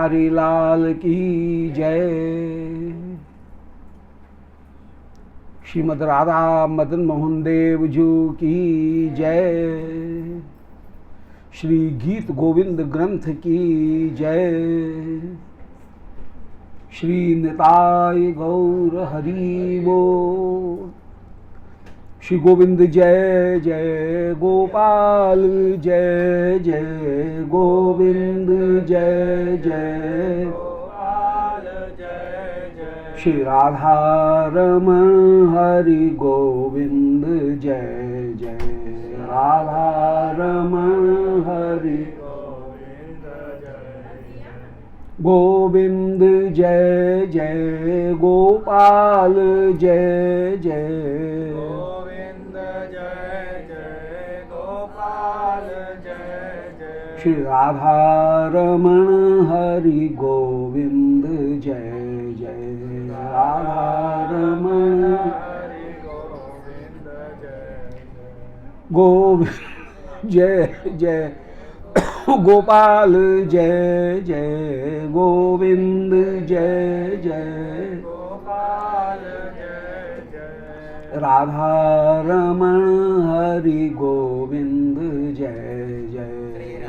हरि लाल की जय। श्रीमद् राधा मदन मोहन देव जी की जय। श्री गीत गोविंद ग्रंथ की जय। श्री निताय गौर हरि बोल। श्री गोविंद जय जय गोपाल जय जय गोविंद जय जय गोपाल जय जय। श्री राधा रमण हरि गोविंद जय जय राधा रमण हरि गोविंद जय जय गोपाल जय जय गोविंद जय जय गोपाल जय जय। श्री राधा रमण हरि गोविंद जय जय राधा रमण हरि गोविंद जय जय गोविंद जय जय गोपाल जय जय गोविंद जय जय गोपाल जय जय राधा रमण हरि गोविंद जय जय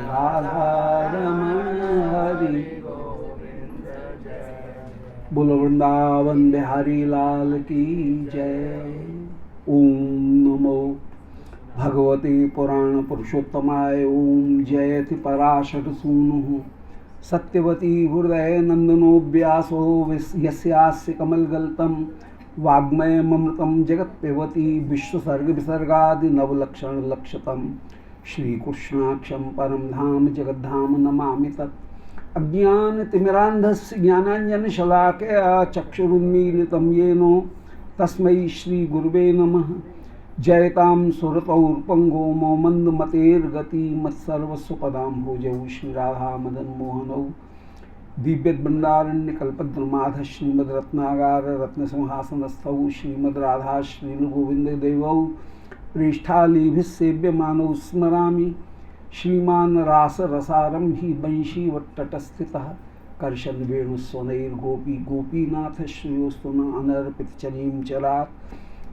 राधा रमण हरि गोविंद जय। बोलो वृंदावन बिहारी लाल की जय। ओम नमो भगवते पुराण पुरुषोत्तमाय। ओम जयति पराशर सूनु सत्यवती हृदय नंदनो व्यासो यस्यास्य कमलगल्तम वाग्मयमृतम जगत्पिबती विश्वसर्ग विसर्गादि नवलक्षण लक्षतम। श्रीकृष्णाक्षम परम धाम जगद्धाम नमामि तत्। अज्ञानतिमिरान्धस्य ज्ञानाञ्जनशलाकया चक्षुरुन्मीलितं येन तस्मै श्रीगुरुवे नमः। जयतां सुरतौर्पंगो मौमन्दमतेर्गति मत्सर्वस्वपदाम्भोजौ श्री राधा मदन मोहनौ। दिव्यद्वृन्दारण्यकल्पद्रुमाध श्रीमद्रत्नागार रत्नसिंहासनस्थौ श्रीमद् राधा श्रीलगोविन्ददेवौ पृष्ठालीभिस्सेव्यमानौ स्मरामि। श्रीमान् रासरसारम्भी वंशीवट्टटस्थितः कर्शन वेणुस्वनैर्गोपी गोपीनाथ श्रेयोस्तु न अनर्पितचरीं चरात्।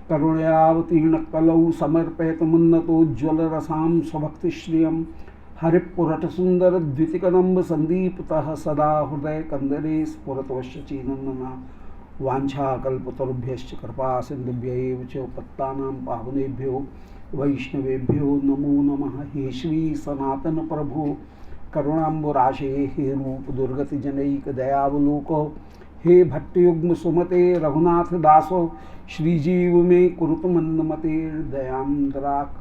करुणयावतीर्ण कलौ समर्पयत मुन्नतोज्ज्वल रसां स्वभक्तिश्रियं। हरिपुरटसुंदर द्वितिकदम्ब संदीप्तः सदा हृदय कंदरे स्फुरतवश्यचीनन्दना। वाञ्छाकल्पतरुभ्यश्च कृपा सिन्धुभ्यैव च पत्तानां पावनेभ्यो वैष्णवेभ्यो नमो नमः। हे श्री सनातन प्रभो करुणाम्बुराशे हे रूप दुर्गति जनैक दयावलोको। हे भट्टयुग्म सुमते रघुनाथ दासो श्रीजीव में कुरुत मंदमते दयांद्राक।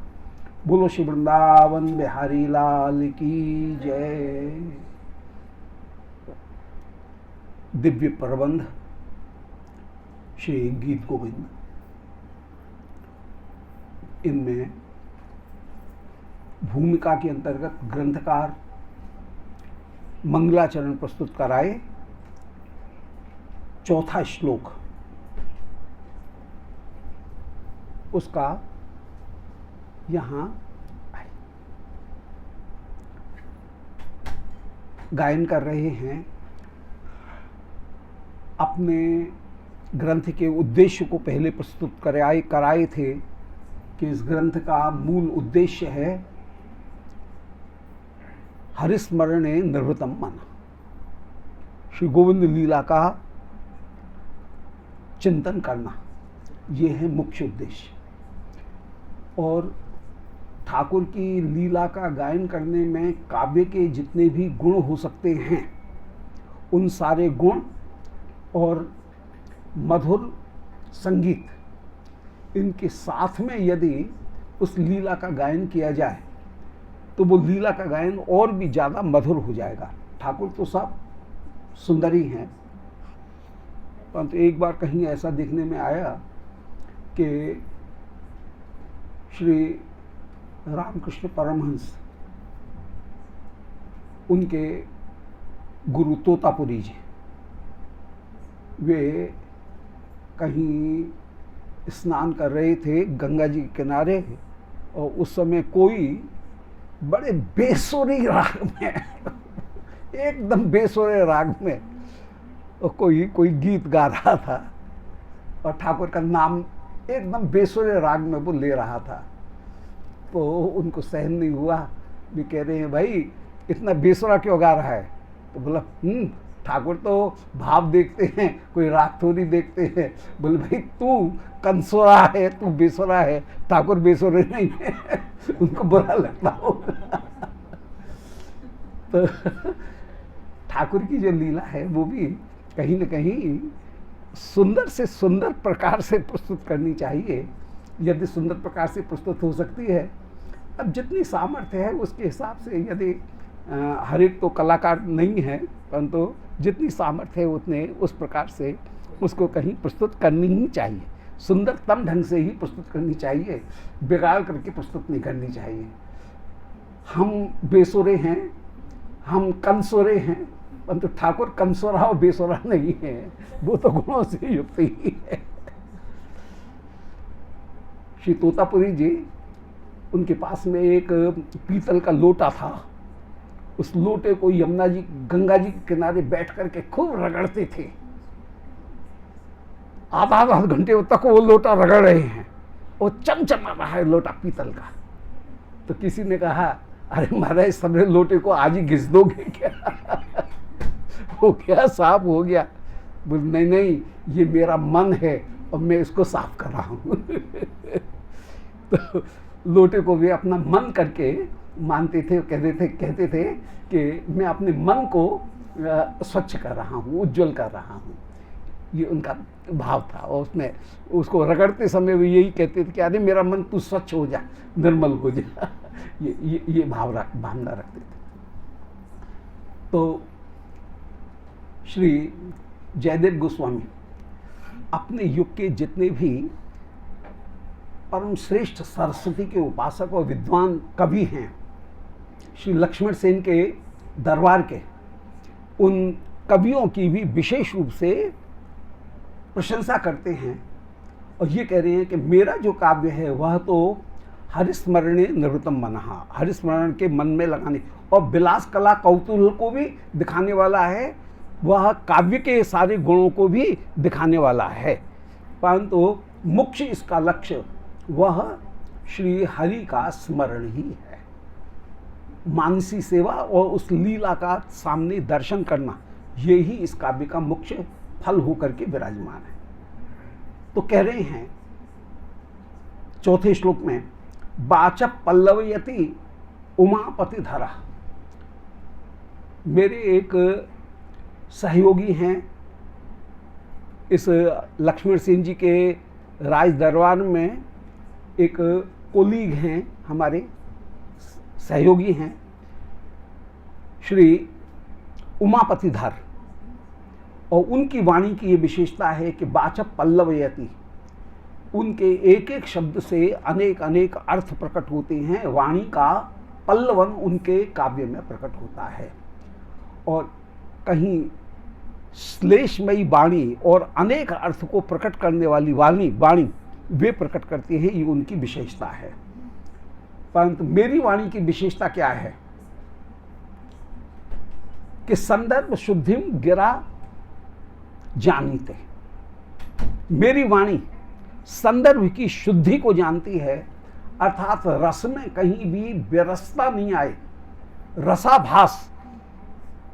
बोलो श्री वृंदावन बिहारी लाल की जय। दिव्य प्रबंध श्री गीत गोविंद। इनमें भूमिका के अंतर्गत ग्रंथकार मंगलाचरण प्रस्तुत कराए। चौथा श्लोक उसका यहाँ गायन कर रहे हैं। अपने ग्रंथ के उद्देश्य को पहले प्रस्तुत कराए थे कि इस ग्रंथ का मूल उद्देश्य है हरिस्मरणे निर्वृतम मन। श्री गोविंद लीला का चिंतन करना, ये है मुख्य उद्देश्य। और ठाकुर की लीला का गायन करने में काव्य के जितने भी गुण हो सकते हैं, उन सारे गुण और मधुर संगीत, इनके साथ में यदि उस लीला का गायन किया जाए तो वो लीला का गायन और भी ज़्यादा मधुर हो जाएगा। ठाकुर तो सब सुंदर ही हैं, परंतु एक बार कहीं ऐसा देखने में आया कि श्री रामकृष्ण परमहंस, उनके गुरु तोतापुरी जी, वे कहीं स्नान कर रहे थे गंगा जी के किनारे, और उस समय कोई बड़े बेसुरी राग में एकदम बेसुरे राग में कोई कोई गीत गा रहा था और ठाकुर का नाम एकदम बेसुरे राग में वो ले रहा था। तो उनको सहन नहीं हुआ, भी कह रहे हैं भाई इतना बेसुरा क्यों गा रहा है? तो बोला ठाकुर तो भाव देखते हैं, कोई राग थोड़ी देखते हैं। बोले भाई तू कंसुरा है, तू बेसुरा है, ठाकुर बेसुरे नहीं है। उनको बुरा लगता होगा। तो ठाकुर की जो लीला है वो भी कहीं न कहीं सुंदर से सुंदर प्रकार से प्रस्तुत करनी चाहिए, यदि सुंदर प्रकार से प्रस्तुत हो सकती है। अब जितनी सामर्थ्य है उसके हिसाब से, यदि हर एक तो कलाकार नहीं है, परंतु जितनी सामर्थ्य है उतने उस प्रकार से उसको कहीं प्रस्तुत करनी ही चाहिए। सुंदरतम ढंग से ही प्रस्तुत करनी चाहिए, बिगाड़ करके प्रस्तुत नहीं करनी चाहिए। हम बेसुरे हैं, हम कंसुरे हैं, परंतु ठाकुर कंसुरा और बेसुरा नहीं है, वो तो गुणों से युक्त ही है। श्री तोतापुरी जी, उनके पास में एक पीतल का लोटा था। उस लोटे को यमुना जी, गंगा जी के किनारे बैठ करके खूब रगड़ते थे। आधा घंटे तक वो लोटा रगड़ रहे हैं, वो चमचमा रहा है लोटा पीतल का। तो किसी ने कहा, अरे महाराज सबरे लोटे को आज ही घिस दोगे क्या? वो क्या साफ हो गया? बोले नहीं नहीं, ये मेरा मन है और मैं इसको साफ कर रहा हूँ। तो लोटे को वे अपना मन करके मानते थे, कहते थे कि मैं अपने मन को स्वच्छ कर रहा हूँ, उज्जवल कर रहा हूँ। ये उनका भाव था। और उसमें उसको रगड़ते समय वे यही कहते थे कि अरे मेरा मन तू स्वच्छ हो जा, निर्मल हो जा। ये भावना रखते थे। तो श्री जयदेव गोस्वामी अपने युग के जितने भी परम श्रेष्ठ सरस्वती के उपासक और विद्वान कवि हैं, श्री लक्ष्मण सेन के दरबार के, उन कवियों की भी विशेष रूप से प्रशंसा करते हैं और ये कह रहे हैं कि मेरा जो काव्य है वह तो हरिस्मरणे निवृत्तम मनहा, हरिस्मरण के मन में लगाने और विलास कला कौतूहल को भी दिखाने वाला है, वह काव्य के सारे गुणों को भी दिखाने वाला है। परंतु मुख्य इसका लक्ष्य वह श्री हरि का स्मरण ही है। मानसी सेवा और उस लीला का सामने दर्शन करना, ये ही इस काव्य का मुख्य फल होकर के विराजमान है। तो कह रहे हैं चौथे श्लोक में, बाच पल्लवयति उमापति धरा। मेरे एक सहयोगी हैं इस लक्ष्मण सेन जी के राज दरबार में, एक कोलीग हैं, हमारे सहयोगी हैं, श्री उमापति धर। और उनकी वाणी की ये विशेषता है कि बाच पल्लवयति, उनके एक एक शब्द से अनेक अनेक अर्थ प्रकट होते हैं। वाणी का पल्लवन उनके काव्य में प्रकट होता है और कहीं श्लेषमयी वाणी और अनेक अर्थ को प्रकट करने वाली वाणी वे प्रकट करते हैं, ये उनकी विशेषता है। परंतु मेरी वाणी की विशेषता क्या है कि संदर्भ शुद्धिम गिरा जानीते। मेरी वाणी संदर्भ की शुद्धि को जानती है, अर्थात रस में कहीं भी विरसता नहीं आए, रसाभास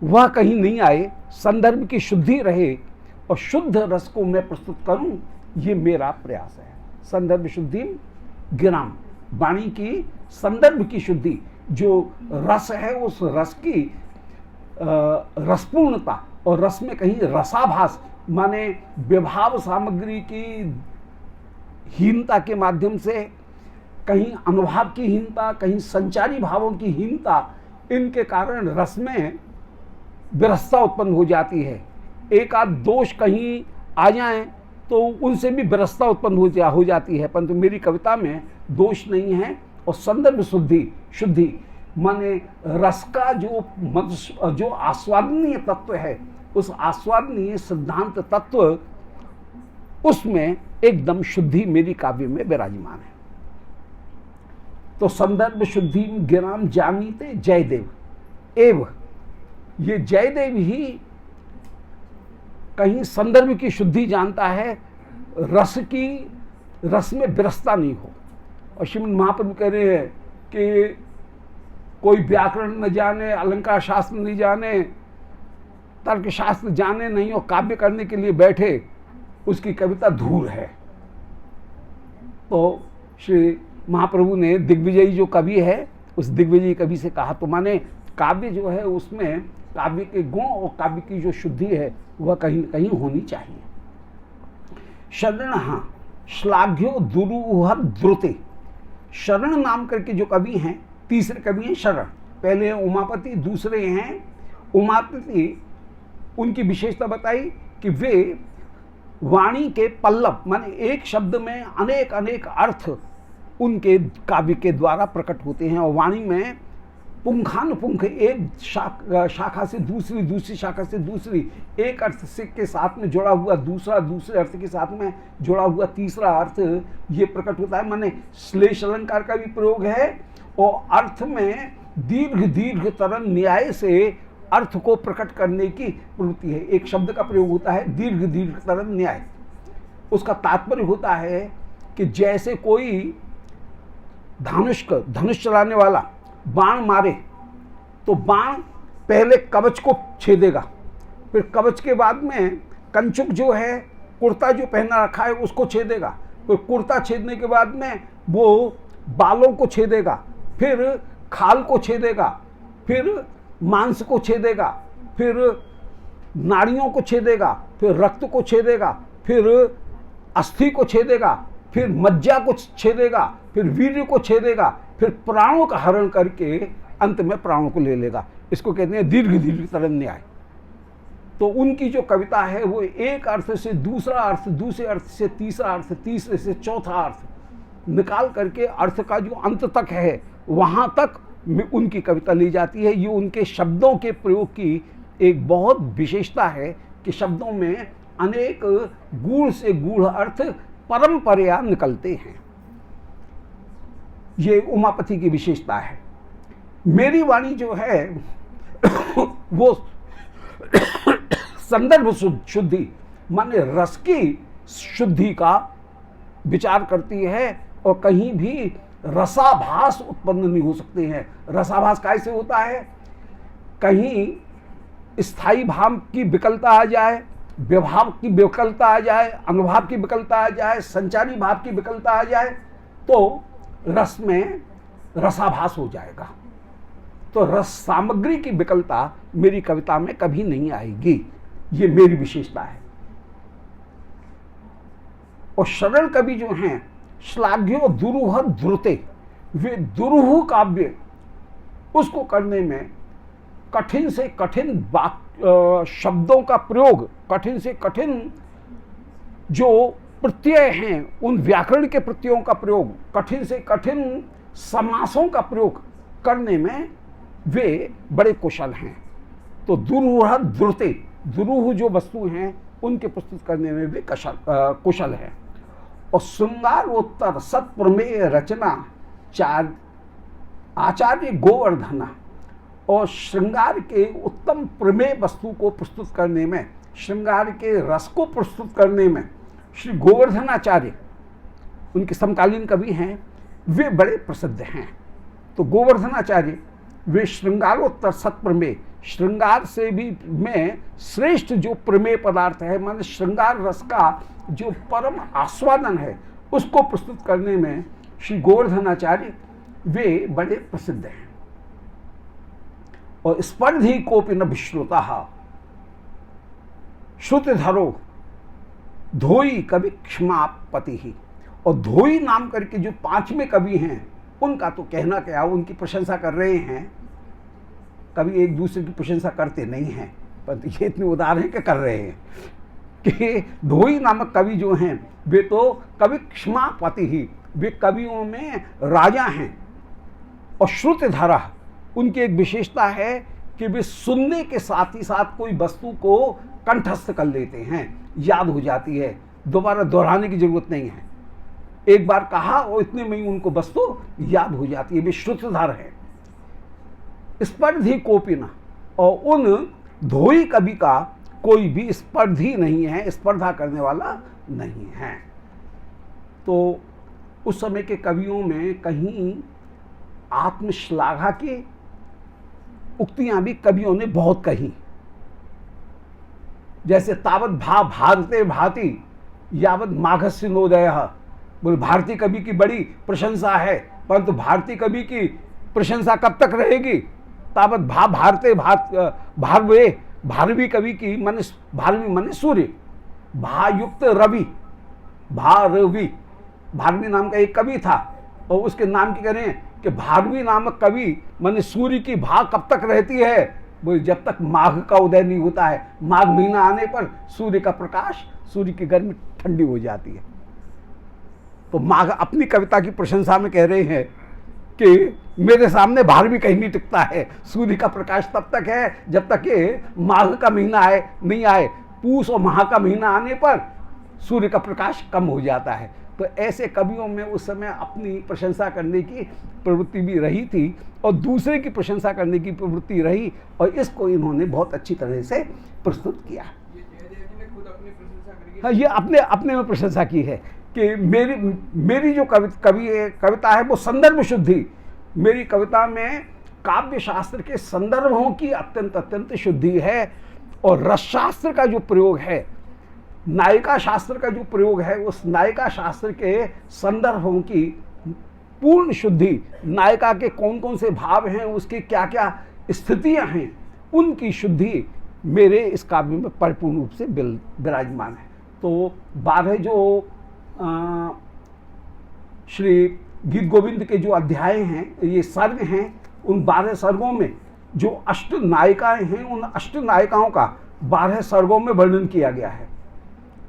वह कहीं नहीं आए, संदर्भ की शुद्धि रहे और शुद्ध रस को मैं प्रस्तुत करूं, ये मेरा प्रयास है। संदर्भ शुद्धि गिराम, वाणी की संदर्भ की शुद्धि, जो रस है उस रस की रसपूर्णता और रस में कहीं रसाभास माने विभाव सामग्री की हीनता के माध्यम से, कहीं अनुभाव की हीनता, कहीं संचारी भावों की हीनता, इनके कारण रस में विरसता उत्पन्न हो जाती है। एक आध दोष कहीं आ जाएं तो उनसे भी विरसता उत्पन्न हो जाती है, परंतु मेरी कविता में दोष नहीं है। और संदर्भ शुद्धि माने रस का जो आस्वादनीय तत्व है, उस आस्वादनीय सिद्धांत तत्व, उसमें एकदम शुद्धि मेरी काव्य में विराजमान है। तो संदर्भ शुद्धि गिराम जानीते जयदेव एव ये जयदेव ही कहीं संदर्भ की शुद्धि जानता है, रस में विरसता नहीं हो। और श्रीमद् महाप्रभु कह रहे हैं कि कोई व्याकरण न जाने, अलंकार शास्त्र नहीं जाने, तर्क शास्त्र जाने नहीं और काव्य करने के लिए बैठे, उसकी कविता धूल है। तो श्री महाप्रभु ने दिग्विजयी जो कवि है उस दिग्विजयी कवि से कहा, तो माने काव्य जो है उसमें काव्य के गुण और काव्य की जो शुद्धि है वह कहीं न कहीं होनी चाहिए। शरण श्लाघ्यो दुरूह द्रुते, शरण नाम करके जो कवि हैं, तीसरे कवि हैं शरण, पहले हैं उमापति, दूसरे हैं उमापति। उनकी विशेषता बताई कि वे वाणी के पल्लव, माने एक शब्द में अनेक अनेक अर्थ उनके काव्य के द्वारा प्रकट होते हैं। और वाणी में पुंखानुपुंख, एक शाखा से दूसरी, दूसरी शाखा से दूसरी, एक अर्थ से के साथ में जुड़ा हुआ दूसरा, दूसरे अर्थ के साथ में जुड़ा हुआ तीसरा अर्थ ये प्रकट होता है। माने श्लेष अलंकार का भी प्रयोग है और अर्थ में दीर्घ दीर्घ तरन न्याय से अर्थ को प्रकट करने की प्रवृत्ति है। एक शब्द का प्रयोग होता है दीर्घ दीर्घ तरन न्याय, उसका तात्पर्य होता है कि जैसे कोई धनुष चलाने वाला बाण मारे तो बाण पहले कवच को छेदेगा, फिर कवच के बाद में कंचुक जो है, कुर्ता जो पहना रखा है उसको छेदेगा, फिर कुर्ता छेदने के बाद में वो बालों को छेदेगा, फिर खाल को छेदेगा, फिर मांस को छेदेगा, फिर नाड़ियों को छेदेगा, फिर रक्त को छेदेगा, फिर अस्थि को छेदेगा, फिर मज्जा को छेदेगा, फिर वीर्य को छेदेगा, फिर प्राणों का हरण करके अंत में प्राणों को ले लेगा। इसको कहते हैं दीर्घ दीर्घ तरन न्याय। तो उनकी जो कविता है वो एक अर्थ से दूसरा अर्थ, दूसरे अर्थ से तीसरा अर्थ, तीसरे से चौथा अर्थ निकाल करके अर्थ का जो अंत तक है वहाँ तक उनकी कविता ली जाती है। ये उनके शब्दों के प्रयोग की एक बहुत विशेषता है कि शब्दों में अनेक गूढ़ से गूढ़ अर्थ परंपरा निकलते हैं। ये उमापति की विशेषता है। मेरी वाणी जो है वो संदर्भ शुद्धि माने रस की शुद्धि का विचार करती है और कहीं भी रसाभास उत्पन्न नहीं हो सकते हैं। रसाभास कैसे होता है? कहीं स्थायी भाव की विकलता आ जाए, व्यभाव की विकलता आ जाए, अनुभाव की विकलता आ जाए, संचारी भाव की विकलता आ जाए तो रस में रसाभास हो जाएगा। तो रस सामग्री की विकलता मेरी कविता में कभी नहीं आएगी। ये मेरी विशेषता है। और शरण कवि जो हैं श्लाघ्यो दुरूह द्रुते, वे दुरूह काव्य उसको करने में कठिन से कठिन शब्दों का प्रयोग, कठिन से कठिन जो प्रत्यय हैं उन व्याकरण के प्रत्ययों का प्रयोग, कठिन से कठिन समासों का प्रयोग करने में वे बड़े कुशल हैं। तो दुरूह द्रुते, दुरूह जो वस्तु हैं उनके प्रस्तुत करने में वे कुशल हैं। और श्रृंगारोत्तर सत्प्रमेय रचना आचार्य गोवर्धना, और श्रृंगार के उत्तम प्रमेय वस्तु को प्रस्तुत करने में, श्रृंगार के रस को प्रस्तुत करने में श्री गोवर्धनाचार्य उनके समकालीन कवि हैं, वे बड़े प्रसिद्ध हैं। तो गोवर्धनाचार्य वे श्रृंगारोत्तर सत्प्रमेय, श्रृंगार से भी में श्रेष्ठ जो प्रमेय पदार्थ है, माने श्रृंगार रस का जो परम आस्वादन है उसको प्रस्तुत करने में श्री गोवर्धनाचार्य वे बड़े प्रसिद्ध हैं। और स्पर्धी कोपि न विश्रुता श्रुतिधरो धोई कवि क्षमापति ही। और धोई नाम करके जो पांचवें कवि हैं उनका तो कहना क्या, उनकी प्रशंसा कर रहे हैं। कवि एक दूसरे की प्रशंसा करते नहीं हैं, पर ये इतने उदार हैं कि कर रहे हैं कि धोई नामक कवि जो हैं वे तो कवि क्षमापति ही, वे कवियों में राजा हैं। और श्रुतिधरा उनकी एक विशेषता है कि वे सुनने के साथ ही साथ कोई वस्तु को कंठस्थ कर लेते हैं, याद हो जाती है, दोबारा दोहराने की जरूरत नहीं है। एक बार कहा और इतने में ही उनको वस्तु याद हो जाती है, वे श्रुतिधर है। स्पर्धी कोपिना, और उन धोई कवि का कोई भी स्पर्धी नहीं है, स्पर्धा करने वाला नहीं है। तो उस समय के कवियों में कहीं आत्मश्लाघा की उक्तियां भी कवियों ने बहुत कही, जैसे तावत भा भारते भांति यावत माघस्य नोदयः। बोले भारतीय कवि की बड़ी प्रशंसा है, परंतु भारतीय कवि की प्रशंसा कब तक रहेगी? तावत भा भारते भारवे, भारवी कवि की मन, भारवी मन सूर्य, भायुक्त रवि, भारवी, भारवी नाम का एक कवि था और उसके नाम की करें कि भारवी नामक कवि मन सूर्य की भा कब तक रहती है? वो जब तक माघ का उदय नहीं होता है। माघ महीना आने पर सूर्य का प्रकाश, सूर्य की गर्मी ठंडी हो जाती है। तो माघ अपनी कविता की प्रशंसा में कह रहे हैं कि मेरे सामने भारवी कहीं नहीं टिकता है, सूर्य का प्रकाश तब तक है जब तक ये माघ का महीना आए नहीं आए। पूस और माह का महीना आने पर सूर्य का प्रकाश कम हो जाता है। तो ऐसे कवियों में उस समय अपनी प्रशंसा करने की प्रवृत्ति भी रही थी और दूसरे की प्रशंसा करने की प्रवृत्ति रही, और इसको इन्होंने बहुत अच्छी तरह से प्रस्तुत किया। हाँ, ये अपने अपने में प्रशंसा की है कि मेरी जो कविता है वो संदर्भ शुद्धि, मेरी कविता में काव्य शास्त्र के संदर्भों की अत्यंत अत्यंत शुद्धि है, और रसशास्त्र का जो प्रयोग है, नायिका शास्त्र का जो प्रयोग है, उस नायिका शास्त्र के संदर्भों की पूर्ण शुद्धि, नायिका के कौन कौन से भाव हैं, उसकी क्या क्या स्थितियां हैं, उनकी शुद्धि मेरे इस काव्य में परिपूर्ण रूप से विराजमान है। तो 12 जो श्री गीत गोविंद के जो अध्याय हैं, ये सर्ग हैं, उन 12 सर्गों में जो अष्ट नायिकाएं हैं, उन अष्ट नायिकाओं का 12 सर्गों में वर्णन किया गया है।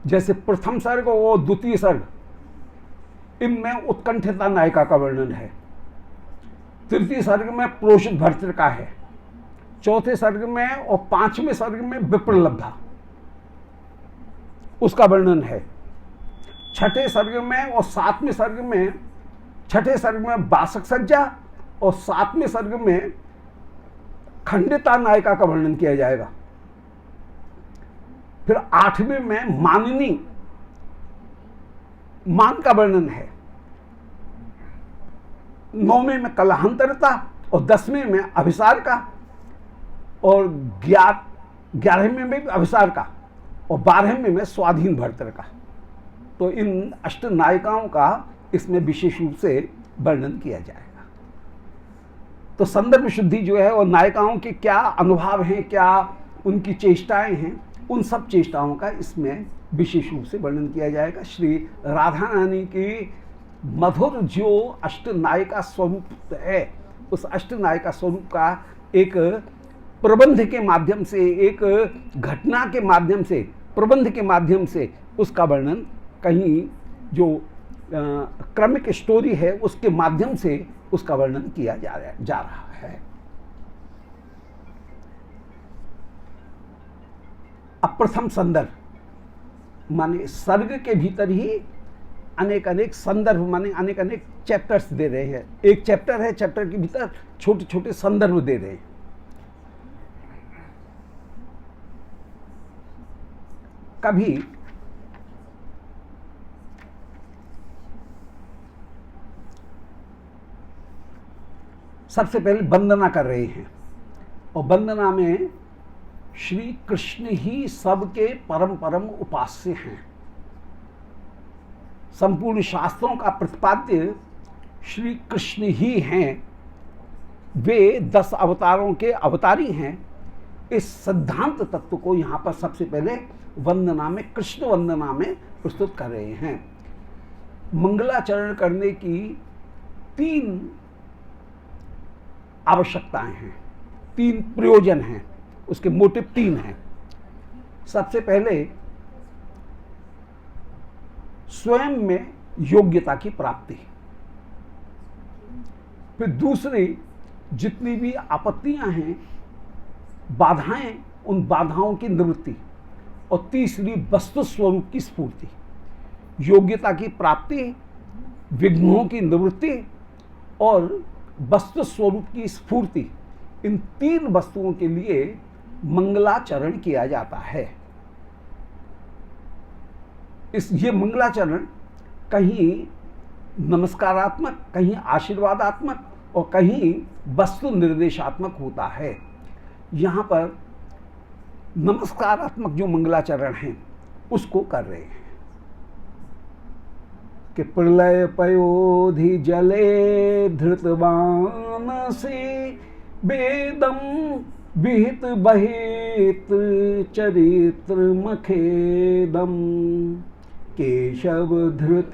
जैसे प्रथम सर्ग और द्वितीय सर्ग, इनमें उत्कंठिता नायिका का वर्णन है। तृतीय सर्ग में प्रोषित भर्तृका है। चौथे सर्ग में और 5वें सर्ग में विप्रलब्धा, उसका वर्णन है। छठे सर्ग में और 7वें सर्ग में, छठे सर्ग में बासक सज्जा और 7वें सर्ग में खंडिता नायिका का वर्णन किया जाएगा। फिर 8वें में मानिनी, मान का वर्णन है। 9वें में कलहांतरता और 10वें में अभिसार का, और 11वें में भी अभिसार का, और 12वें में स्वाधीन भर्तृ का। तो इन अष्ट नायिकाओं का इसमें विशेष रूप से वर्णन किया जाएगा। तो संदर्भ शुद्धि जो है, और नायिकाओं के क्या अनुभव हैं, क्या उनकी चेष्टाएं हैं, उन सब चेष्टाओं का इसमें विशेष रूप से वर्णन किया जाएगा। श्री राधा रानी की मधुर जो अष्ट नायिका स्वरूप है, उस अष्ट नायिका स्वरूप का एक प्रबंध के माध्यम से, एक घटना के माध्यम से, प्रबंध के माध्यम से उसका वर्णन, कहीं जो क्रमिक स्टोरी है उसके माध्यम से उसका वर्णन किया जा रहा है। अब प्रथम संदर्भ माने सर्ग के भीतर ही अनेक अनेक संदर्भ माने अनेक अनेक चैप्टर्स दे रहे हैं। एक चैप्टर है, चैप्टर के भीतर छोटे छोटे संदर्भ दे रहे हैं। कभी सबसे पहले वंदना कर रहे हैं, और वंदना में श्री कृष्ण ही सबके परम परम उपास्य हैं। संपूर्ण शास्त्रों का प्रतिपाद्य श्री कृष्ण ही हैं, वे 10 अवतारों के अवतारी हैं। इस सिद्धांत तत्व को यहाँ पर सबसे पहले वंदना में, कृष्ण वंदना में प्रस्तुत कर रहे हैं। मंगलाचरण करने की 3 आवश्यकताएं हैं, 3 प्रयोजन हैं, उसके मोटिव 3 हैं। सबसे पहले स्वयं में योग्यता की प्राप्ति, फिर दूसरी जितनी भी आपत्तियां हैं, बाधाएं, उन बाधाओं की निवृत्ति, और तीसरी वस्तु स्वरूप की स्फूर्ति। योग्यता की प्राप्ति, विघ्नों की निवृत्ति और वस्तु स्वरूप की स्फूर्ति, इन 3 वस्तुओं के लिए मंगलाचरण किया जाता है। ये मंगलाचरण कहीं नमस्कारात्मक, कहीं आशीर्वादात्मक और कहीं वस्तु निर्देशात्मक होता है। यहाँ पर नमस्कारात्मक जो मंगलाचरण है उसको कर रहे हैं कि प्रलय पयोधि जले धृतवान से वेदम विहित बहित चरित्र मखेदम केशव धृत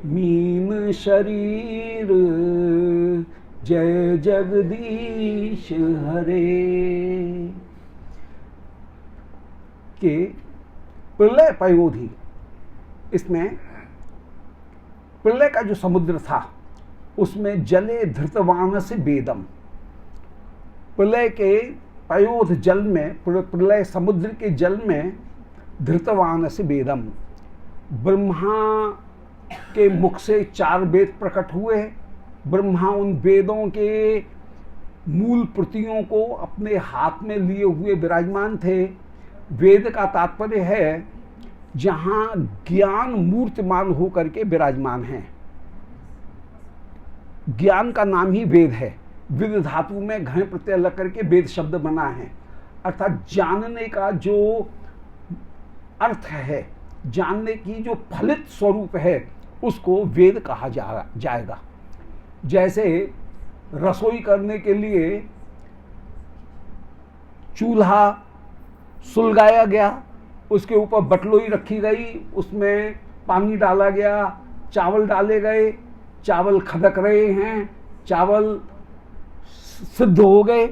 मीन शरीर जय जगदीश हरे। के प्रलय पयोधि, इसमें प्रलय का जो समुद्र था उसमें जले धृतवानस वेदम, प्रलय के पयोध जल में, प्रलय समुद्र के जल में धृतवानस वेदम, ब्रह्मा के मुख से 4 वेद प्रकट हुए। ब्रह्मा उन वेदों के मूल प्रतियों को अपने हाथ में लिए हुए विराजमान थे। वेद का तात्पर्य है जहां ज्ञान मूर्तिमान होकर के विराजमान है। ज्ञान का नाम ही वेद है। विद धातु में घय प्रत्यय लग करके वेद शब्द बना है, अर्थात जानने का जो अर्थ है, जानने की जो फलित स्वरूप है उसको वेद कहा जाएगा। जैसे रसोई करने के लिए चूल्हा सुलगाया गया, उसके ऊपर बटलोई रखी गई, उसमें पानी डाला गया, चावल डाले गए, चावल खदक रहे हैं, चावल सिद्ध हो गए,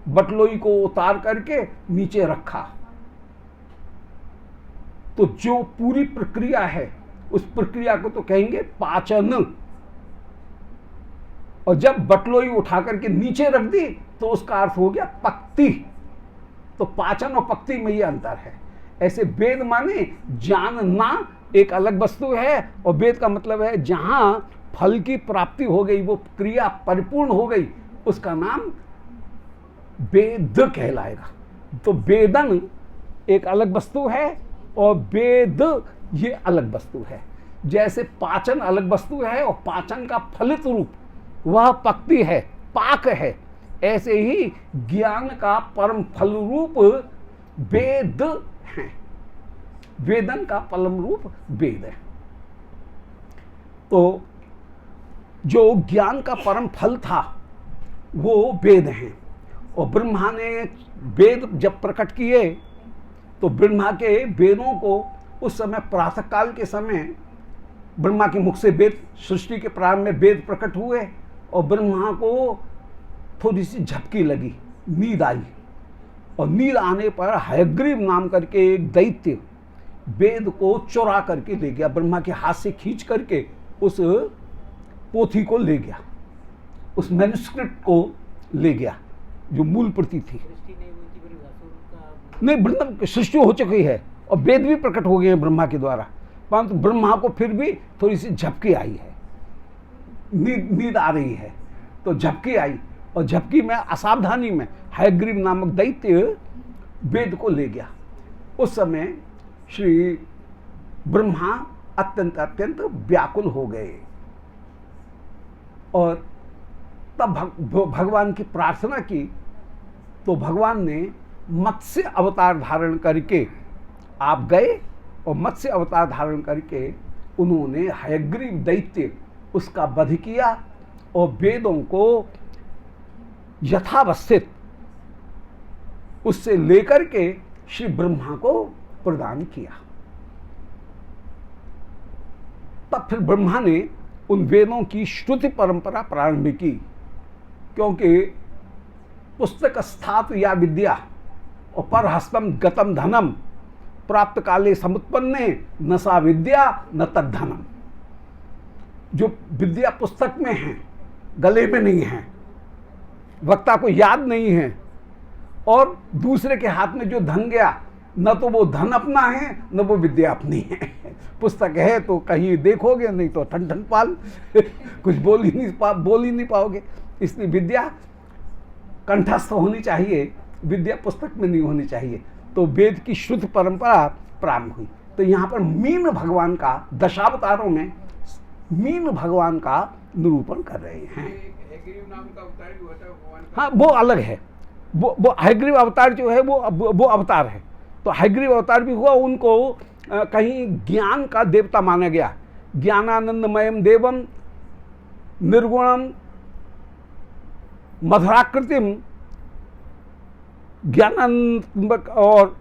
बटलोई को उतार करके नीचे रखा। तो जो पूरी प्रक्रिया है उस प्रक्रिया को तो कहेंगे पाचन। और जब बटलोई उठा करके नीचे रख दी तो उसका अर्थ हो गया पक्ति। तो पाचन और पक्ति में ये अंतर है। ऐसे वेद माने जानना एक अलग वस्तु है, और वेद का मतलब है जहां फल की प्राप्ति हो गई, वो क्रिया परिपूर्ण हो गई, उसका नाम वेद कहलाएगा। तो वेदन एक अलग वस्तु है और वेद ये अलग वस्तु है। जैसे पाचन अलग वस्तु है और पाचन का फलित रूप वह पक्ति है, पाक है, ऐसे ही ज्ञान का परम फल रूप वेद है। वेदन का परम रूप वेद है। तो जो ज्ञान का परम फल था वो वेद हैं। और ब्रह्मा ने वेद जब प्रकट किए तो ब्रह्मा के वेदों को उस समय प्रातः काल के समय ब्रह्मा के मुख से वेद, सृष्टि के प्रारंभ में वेद प्रकट हुए, और ब्रह्मा को थोड़ी सी झपकी लगी, नींद आई, और नींद आने पर हयग्रीव नाम करके एक दैत्य वेद को चुरा करके ले गया, ब्रह्मा के हाथ से खींच करके उस पोथी को ले गया, उस मैन्युस्क्रिप्ट को ले गया जो मूल प्रति थी। नहीं, ब्रह्म सृष्टि हो चुकी है और वेद भी प्रकट हो गए हैं ब्रह्मा के द्वारा, परंतु ब्रह्मा को फिर भी थोड़ी सी झपकी आई है, नींद आ रही है, तो झपकी आई, और झपकी में असावधानी में हयग्रीव नामक दैत्य वेद को ले गया। उस समय श्री ब्रह्मा अत्यंत व्याकुल हो गए, और तब भगवान की प्रार्थना की, तो भगवान ने मत्स्य अवतार धारण करके आप गए, और मत्स्य अवतार धारण करके उन्होंने हयग्रीव दैत्य उसका वध किया, और वेदों को यथावस्थित उससे लेकर के श्री ब्रह्मा को प्रदान किया। तब फिर ब्रह्मा ने उन वेदों की श्रुति परंपरा प्रारंभ की, क्योंकि पुस्तक स्थात या विद्या और परहस्तम गतम धनम प्राप्त काले समुत्पन्ने न सा विद्या न तद्धनम। जो विद्या पुस्तक में है, गले में नहीं है, वक्ता को याद नहीं है, और दूसरे के हाथ में जो धन गया, न तो वो धन अपना है न वो विद्या अपनी है। पुस्तक है तो कहीं देखोगे, नहीं तो ठन ठन पाल कुछ बोल ही नहीं पाओगे। इसलिए विद्या कंठस्थ होनी चाहिए, विद्या पुस्तक में नहीं होनी चाहिए। तो वेद की शुद्ध परंपरा प्रारंभ हुई। तो यहाँ पर मीन भगवान का, दशावतारों में मीन भगवान का निरूपण कर रहे हैं। नाम का अवतार भी होता है भगवान का। हाँ, वो अलग है। वो हयग्रीव अवतार जो है वो अवतार है। तो हयग्रीव अवतार भी हुआ, उनको कहीं ज्ञान का देवता माना गया। ज्ञानानंदमयम देवम निर्गुणम मधुराकृतिम ज्ञानानंद, और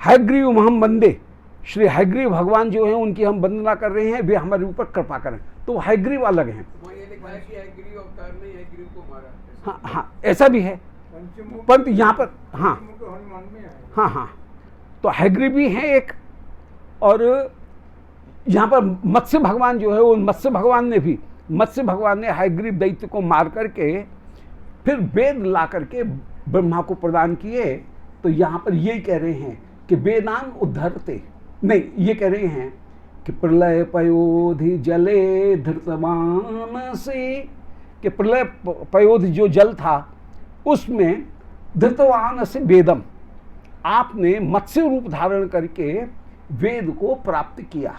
हयग्रीव हम वंदे, श्री हयग्रीव भगवान जो हैं उनकी हम वंदना कर रहे हैं, वे हमारे ऊपर कृपा करें। तो हयग्रीव अलग हैं। ये लिखा है कि हयग्रीव अवतार ने हयग्रीव को मारा। हाँ हाँ, ऐसा भी है, परंतु यहाँ पर हाँ हाँ हाँ, तो हयग्रीव भी हैं एक। और यहाँ पर मत्स्य भगवान जो है, वो मत्स्य भगवान ने हयग्रीव दैत्य को मार करके फिर वेद ला करके ब्रह्मा को प्रदान किए। तो यहाँ पर यही कह रहे हैं कि वेदान उद्धरते, नहीं, ये कह रहे हैं कि प्रलय पयोधि जले धृतवान से, कि प्रलय पयोधि जो जल था उसमें धृतवान से वेदम, आपने मत्स्य रूप धारण करके वेद को प्राप्त किया।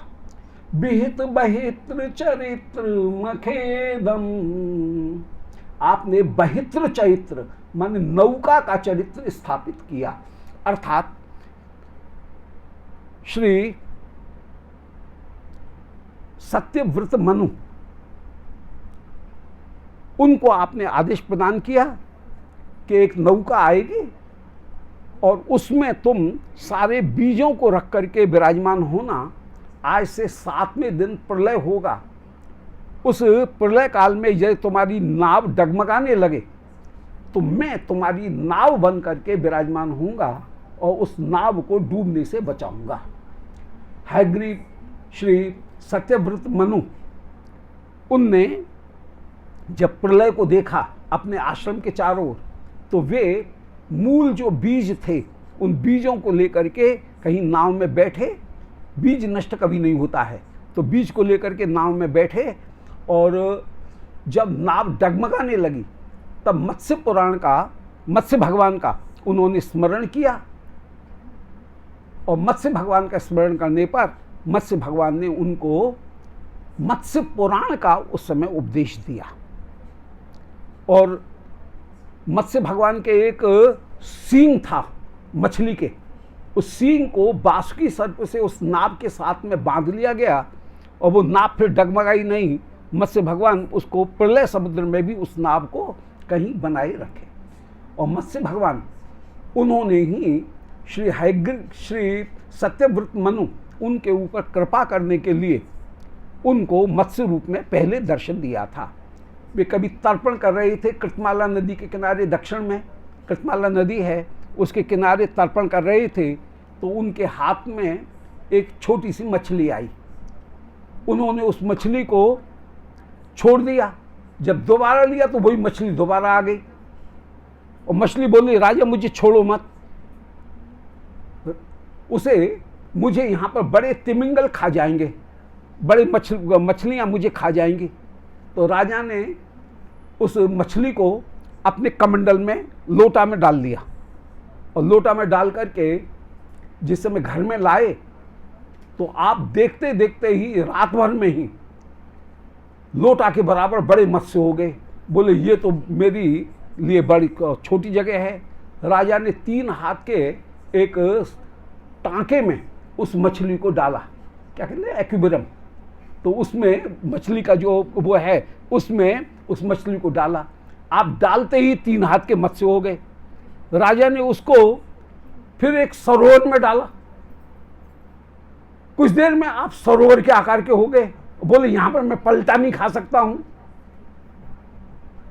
विहित बहित्र चरित्र मखेदम, आपने बहित्र चरित्र माने नौका का चरित्र स्थापित किया। अर्थात श्री सत्यव्रत मनु, उनको आपने आदेश प्रदान किया कि एक नौका आएगी और उसमें तुम सारे बीजों को रख करके विराजमान होना। आज से 7वें दिन प्रलय होगा। उस प्रलय काल में यदि तुम्हारी नाव डगमगाने लगे तो मैं तुम्हारी नाव बन करके विराजमान होऊंगा और उस नाव को डूबने से बचाऊंगा। हयग्रीव श्री सत्यव्रत मनु, उनने जब प्रलय को देखा अपने आश्रम के चारों ओर, तो वे मूल जो बीज थे उन बीजों को लेकर के कहीं नाव में बैठे। बीज नष्ट कभी नहीं होता है, तो बीज को लेकर के नाव में बैठे और जब नाव डगमगाने लगी तब मत्स्य भगवान का उन्होंने स्मरण किया। और मत्स्य भगवान का स्मरण करने पर मत्स्य भगवान ने उनको मत्स्य पुराण का उस समय उपदेश दिया। और मत्स्य भगवान के एक सींग था मछली के, उस सींग को बासुकी सर्प से उस नाव के साथ में बांध लिया गया और वो नाव फिर डगमगाई नहीं। मत्स्य भगवान उसको प्रलय समुद्र में भी उस नाव को कहीं बनाए रखे। और मत्स्य भगवान उन्होंने ही श्री सत्यव्रत मनु, उनके ऊपर कृपा करने के लिए उनको मत्स्य रूप में पहले दर्शन दिया था। वे कभी तर्पण कर रहे थे कृतमाला नदी के किनारे, दक्षिण में कृतमाला नदी है, उसके किनारे तर्पण कर रहे थे। तो उनके हाथ में एक छोटी सी मछली आई। उन्होंने उस मछली को छोड़ दिया। जब दोबारा लिया तो वही मछली दोबारा आ गई और मछली बोली, राजा मुझे छोड़ो मत, उसे मुझे यहाँ पर बड़े तिमिंगल खा जाएंगे, बड़े मछलियाँ मुझे खा जाएंगी। तो राजा ने उस मछली को अपने कमंडल में, लोटा में डाल दिया और लोटा में डाल करके जिस समय घर में लाए तो आप देखते देखते ही रात भर में ही लोटा के बराबर बड़े मत्स्य हो गए। बोले ये तो मेरी लिए बड़ी छोटी जगह है। राजा ने 3 हाथ के एक टांके में उस मछली को डाला, क्या कहते हैं, एक्वेरियम। तो उसमें मछली का जो वो है उसमें उस मछली को डाला। आप डालते ही 3 हाथ के मत्स्य हो गए। राजा ने उसको फिर एक सरोवर में डाला। कुछ देर में आप सरोवर के आकार के हो गए। बोले यहां पर मैं पलटा नहीं खा सकता हूं।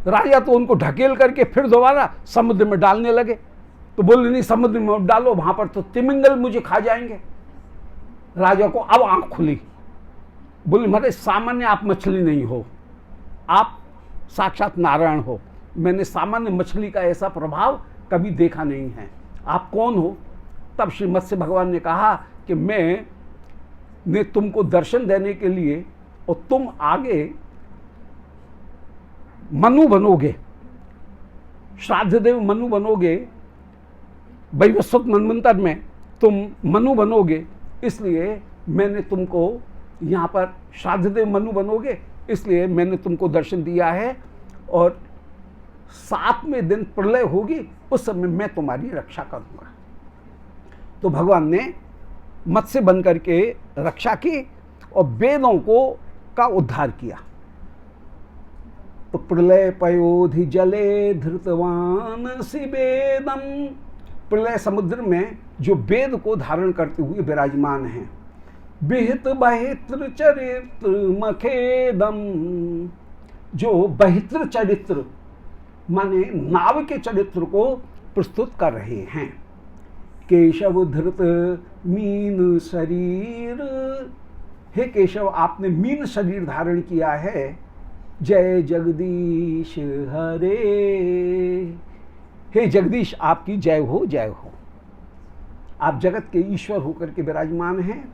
राजा तो उनको ढकेल करके फिर दोबारा समुद्र में डालने लगे। तो बोले नहीं, समुद्र में डालो, वहां पर तो तिमिंगल मुझे खा जाएंगे। राजा को अब आंख खुली। बोले महाराज सामान्य आप मछली नहीं हो, आप साक्षात नारायण हो। मैंने सामान्य मछली का ऐसा प्रभाव कभी देखा नहीं है। आप कौन हो? तब श्री मत्स्य भगवान ने कहा कि मैं ने तुमको दर्शन देने के लिए, और तुम आगे मनु बनोगे, श्राद्धदेव मनु बनोगे, वैवस्वत मनवंतर में तुम मनु बनोगे, इसलिए मैंने तुमको यहाँ पर श्राद्धदेव मनु बनोगे, इसलिए मैंने तुमको दर्शन दिया है। और 7वें दिन प्रलय होगी, उस समय मैं तुम्हारी रक्षा करूंगा। तो भगवान ने मत्स्य बन करके रक्षा की और वेदों को का उद्धार किया। तो प्रलय पयोधि जले धृतवान वेदम, प्रलय समुद्र में जो वेद को धारण करते हुए विराजमान हैं। विहित बहित्र चरित्र मखेदम, जो बहित्र चरित्र माने नाव के चरित्र को प्रस्तुत कर रहे हैं। केशव धृत मीन शरीर, हे केशव आपने मीन शरीर धारण किया है। जय जगदीश हरे, हे जगदीश आपकी जय हो, जय हो। आप जगत के ईश्वर होकर के विराजमान हैं,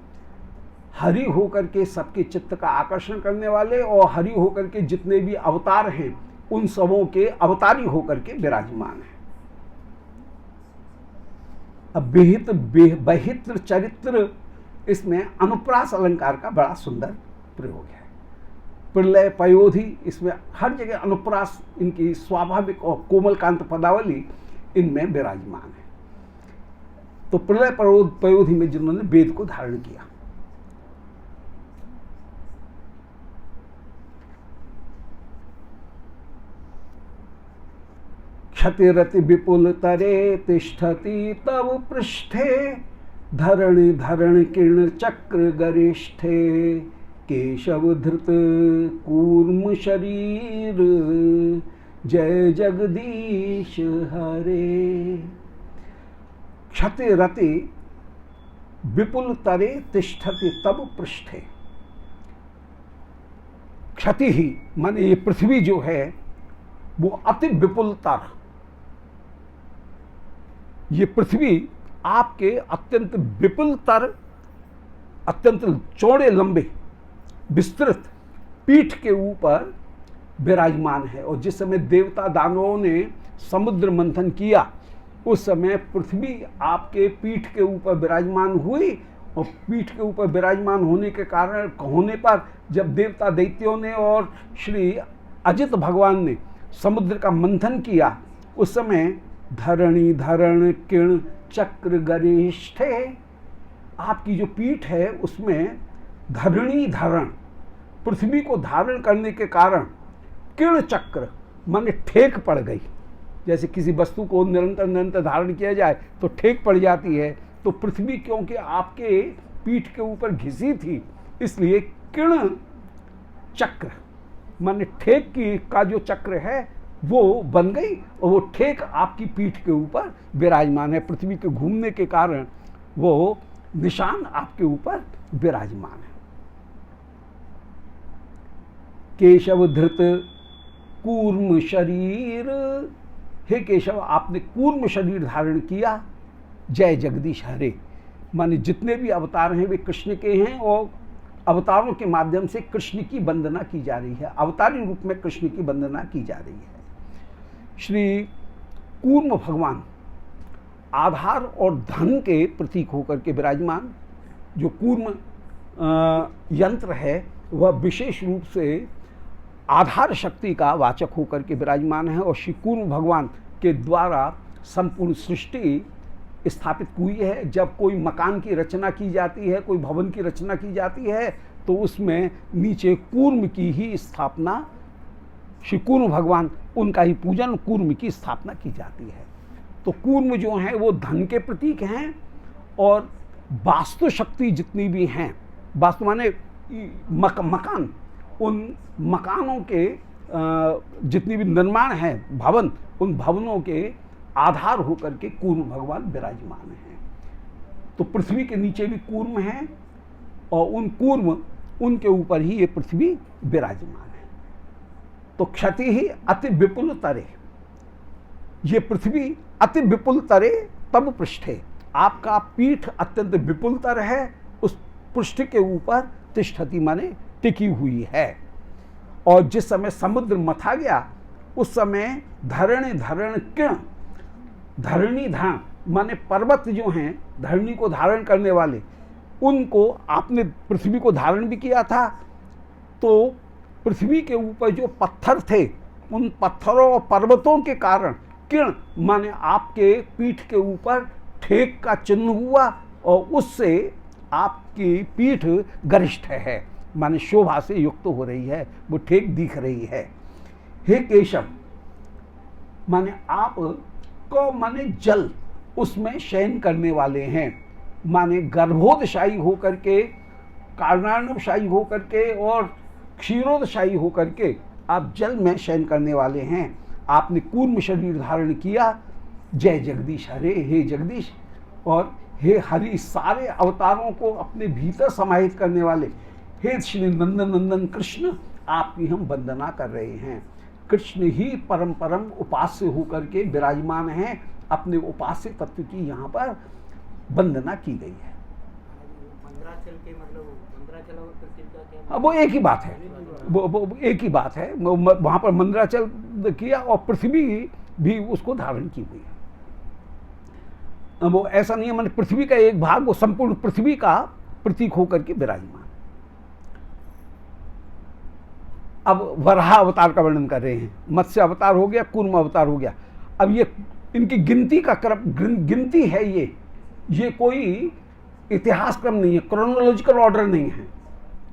हरि होकर के सबके चित्त का आकर्षण करने वाले, और हरि होकर के जितने भी अवतार हैं उन सबों के अवतारी होकर के विराजमान हैं। अब विहित बहित्र चरित्र, इसमें अनुप्रास अलंकार का बड़ा सुंदर प्रयोग है। प्रलय पयोधि, इसमें हर जगह अनुप्रास इनकी स्वाभाविक और कोमलकांत पदावली इनमें विराजमान है। तो प्रलय पयोधि में जिन्होंने वेद को धारण किया। क्षतिरति विपुल तरे तिष्ठति तव पृष्ठे, धरण धरण किर्ण चक्र गरिष्ठे, केशव धृत कूर्म शरीर, जय जगदीश हरे। क्षतिरति विपुल तरे तिष्ठति तव पृष्ठे, क्षति ही माने ये पृथ्वी जो है वो अति विपुलतर, ये पृथ्वी आपके अत्यंत विपुलतर, अत्यंत चौड़े लंबे विस्तृत पीठ के ऊपर विराजमान है। और जिस समय देवता दानवों ने समुद्र मंथन किया, उस समय पृथ्वी आपके पीठ के ऊपर विराजमान हुई। और पीठ के ऊपर विराजमान होने के कारण होने पर जब देवता दैत्यों ने और श्री अजित भगवान ने समुद्र का मंथन किया, उस समय धरणी धरण किर्ण चक्र गरिष्ठे, आपकी जो पीठ है उसमें धरणी धरण, पृथ्वी को धारण करने के कारण किर्ण चक्र माने ठेक पड़ गई। जैसे किसी वस्तु को निरंतर निरंतर धारण किया जाए तो ठेक पड़ जाती है, तो पृथ्वी क्योंकि आपके पीठ के ऊपर घिसी थी, इसलिए किर्ण चक्र माने ठेक की का जो चक्र है वो बन गई, और वो ठेक आपकी पीठ के ऊपर विराजमान है। पृथ्वी के घूमने के कारण वो निशान आपके ऊपर विराजमान है। केशव धृत कूर्म शरीर, हे केशव आपने कूर्म शरीर धारण किया। जय जगदीश हरे, माने जितने भी अवतार हैं वे कृष्ण के हैं, और अवतारों के माध्यम से कृष्ण की वंदना की जा रही है, अवतारी रूप में कृष्ण की वंदना की जा रही है। श्री कूर्म भगवान आधार और धन के प्रतीक होकर के विराजमान। जो कूर्म यंत्र है वह विशेष रूप से आधार शक्ति का वाचक होकर के विराजमान है, और श्री कूर्म भगवान के द्वारा संपूर्ण सृष्टि स्थापित हुई है। जब कोई मकान की रचना की जाती है, कोई भवन की रचना की जाती है, तो उसमें नीचे कूर्म की ही स्थापना, श्री कूर्म भगवान उनका ही पूजन, कूर्म की स्थापना की जाती है। तो कूर्म जो हैं वो धन के प्रतीक हैं, और वास्तु शक्ति जितनी भी हैं, वास्तु माने मकान, उन मकानों के जितनी भी निर्माण है भवन, उन भवनों के आधार होकर के कूर्म भगवान विराजमान हैं। तो पृथ्वी के नीचे भी कूर्म हैं, और उन कूर्म उनके ऊपर ही ये पृथ्वी विराजमान है। तो क्षति ही अति विपुल तरे, ये पृथ्वी अति विपुल तरे तब पृष्ठे, आपका पीठ अत्यंत विपुलतर है, उस पृष्ठ के ऊपर तिष्ठति माने टिकी हुई है। और जिस समय समुद्र मथा गया, उस समय धरण धरण किण, धरणी धारण माने पर्वत जो हैं धरणी को धारण करने वाले, उनको आपने पृथ्वी को धारण भी किया था। तो पृथ्वी के ऊपर जो पत्थर थे, उन पत्थरों और पर्वतों के कारण किण माने आपके पीठ के ऊपर ठेक का चिन्ह हुआ, और उससे आपकी पीठ गरिष्ठ है, माने शोभा से युक्त हो रही है, वो ठेक दिख रही है। हे केशव माने आप को माने जल, उसमें शयन करने वाले हैं, माने गर्भोदशाही होकर के, कारणार्णवशाही होकर के और क्षीरोदशाही होकर के आप जल में शयन करने वाले हैं। आपने कूर्म शरीर धारण किया। जय जगदीश हरे, हे जगदीश और हे हरि, सारे अवतारों को अपने भीतर समाहित करने वाले हे श्री नंदन नंदन कृष्ण, आपकी हम वंदना कर रहे हैं। कृष्ण ही परम परम उपास्य होकर के विराजमान हैं, अपने उपास्य तत्व की यहाँ पर वंदना की गई है। मंदराचल के मतलब मंदराचल और पृथ्वी का क्या? अब वो एक ही बात है, वो एक ही बात है। वहाँ पर मंदराचल किया और पृथ्वी भी उसको धारण की हुई है। वो ऐसा नहीं है मैंने पृथ्वी का एक भाग, वो संपूर्ण पृथ्वी का प्रतीक होकर के विराजमान। अब वराह अवतार का वर्णन कर रहे हैं। मत्स्य अवतार हो गया, कूर्म अवतार हो गया। अब ये इनकी गिनती का क्रम, गिनती है ये कोई इतिहास क्रम नहीं है, क्रोनोलॉजिकल ऑर्डर नहीं है।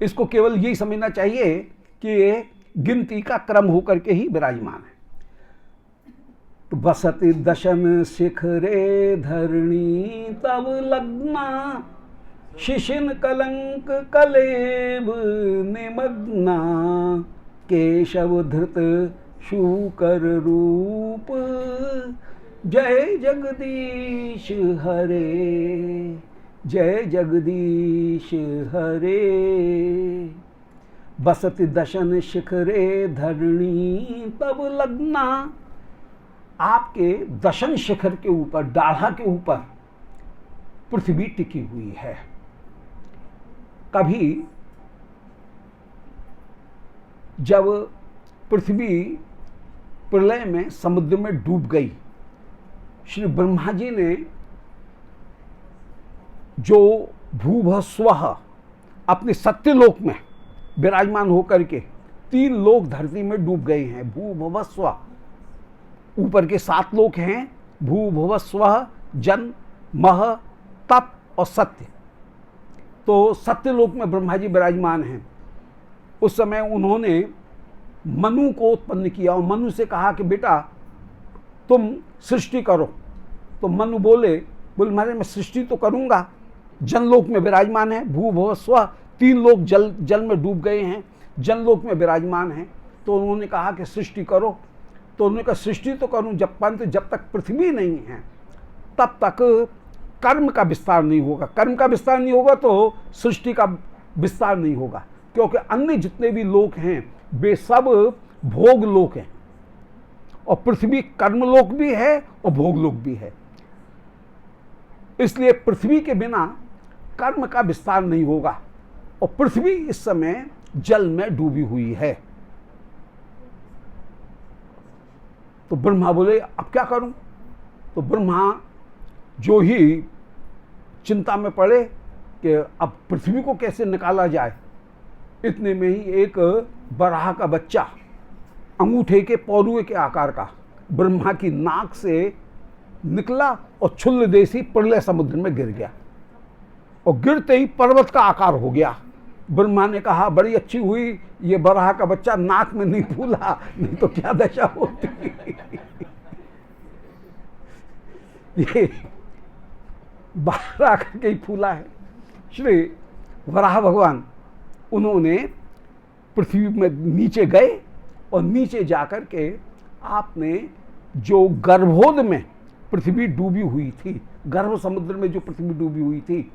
इसको केवल यही समझना चाहिए कि ये गिनती का क्रम होकर के ही विराजमान है। तो बसति दशन शिखरे धरणी तब लग्ना, शिशिन कलंक कलेब निमग्ना, केशव धृत शूकर रूप, जय जगदीश हरे, जय जगदीश हरे। बसति दशन शिखरे धरणी तब लग्ना, आपके दशन शिखर के ऊपर, दाढ़ा के ऊपर पृथ्वी टिकी हुई है। कभी जब पृथ्वी प्रलय में समुद्र में डूब गई, श्री ब्रह्मा जी ने जो भूभस्व अपने सत्यलोक में विराजमान होकर के, 3 लोक धरती में डूब गए हैं। भूभस्व ऊपर के 7 लोक हैं, भूभस्व, जन, मह, तप और सत्य। तो सत्यलोक में ब्रह्मा जी विराजमान हैं। उस समय उन्होंने मनु को उत्पन्न किया और मनु से कहा कि बेटा तुम सृष्टि करो। तो मनु बोले महाराज मैं सृष्टि तो करूँगा, जनलोक में विराजमान है, भूभस्व 3 लोक जल में डूब गए हैं, जनलोक में विराजमान हैं। तो उन्होंने कहा कि सृष्टि करो। तो उन्होंने कहा सृष्टि तो करूं, जब तक पृथ्वी नहीं है तब तक कर्म का विस्तार नहीं होगा। कर्म का विस्तार नहीं होगा तो सृष्टि का विस्तार नहीं होगा, क्योंकि अन्य जितने भी लोक हैं वे सब भोग लोक हैं, और पृथ्वी कर्मलोक भी है और भोग लोक भी है। इसलिए पृथ्वी के बिना कर्म का विस्तार नहीं होगा, और पृथ्वी इस समय जल में डूबी हुई है। तो ब्रह्मा बोले अब क्या करूं? तो ब्रह्मा जो ही चिंता में पड़े कि अब पृथ्वी को कैसे निकाला जाए। इतने में ही एक बराह का बच्चा अंगूठे के पौरुए के आकार का ब्रह्मा की नाक से निकला और छुल्ल देसी प्रलय समुद्र में गिर गया, और गिरते ही पर्वत का आकार हो गया। ब्रह्मा ने कहा बड़ी अच्छी हुई ये बराह का बच्चा नाक में नहीं फूला, नहीं तो क्या दशा होती। ये बाहर आकर के ही फूला है। श्री वराह भगवान उन्होंने पृथ्वी में नीचे गए और नीचे जाकर के आपने जो गर्भोद में पृथ्वी डूबी हुई थी, गर्भ समुद्र में जो पृथ्वी डूबी हुई थी,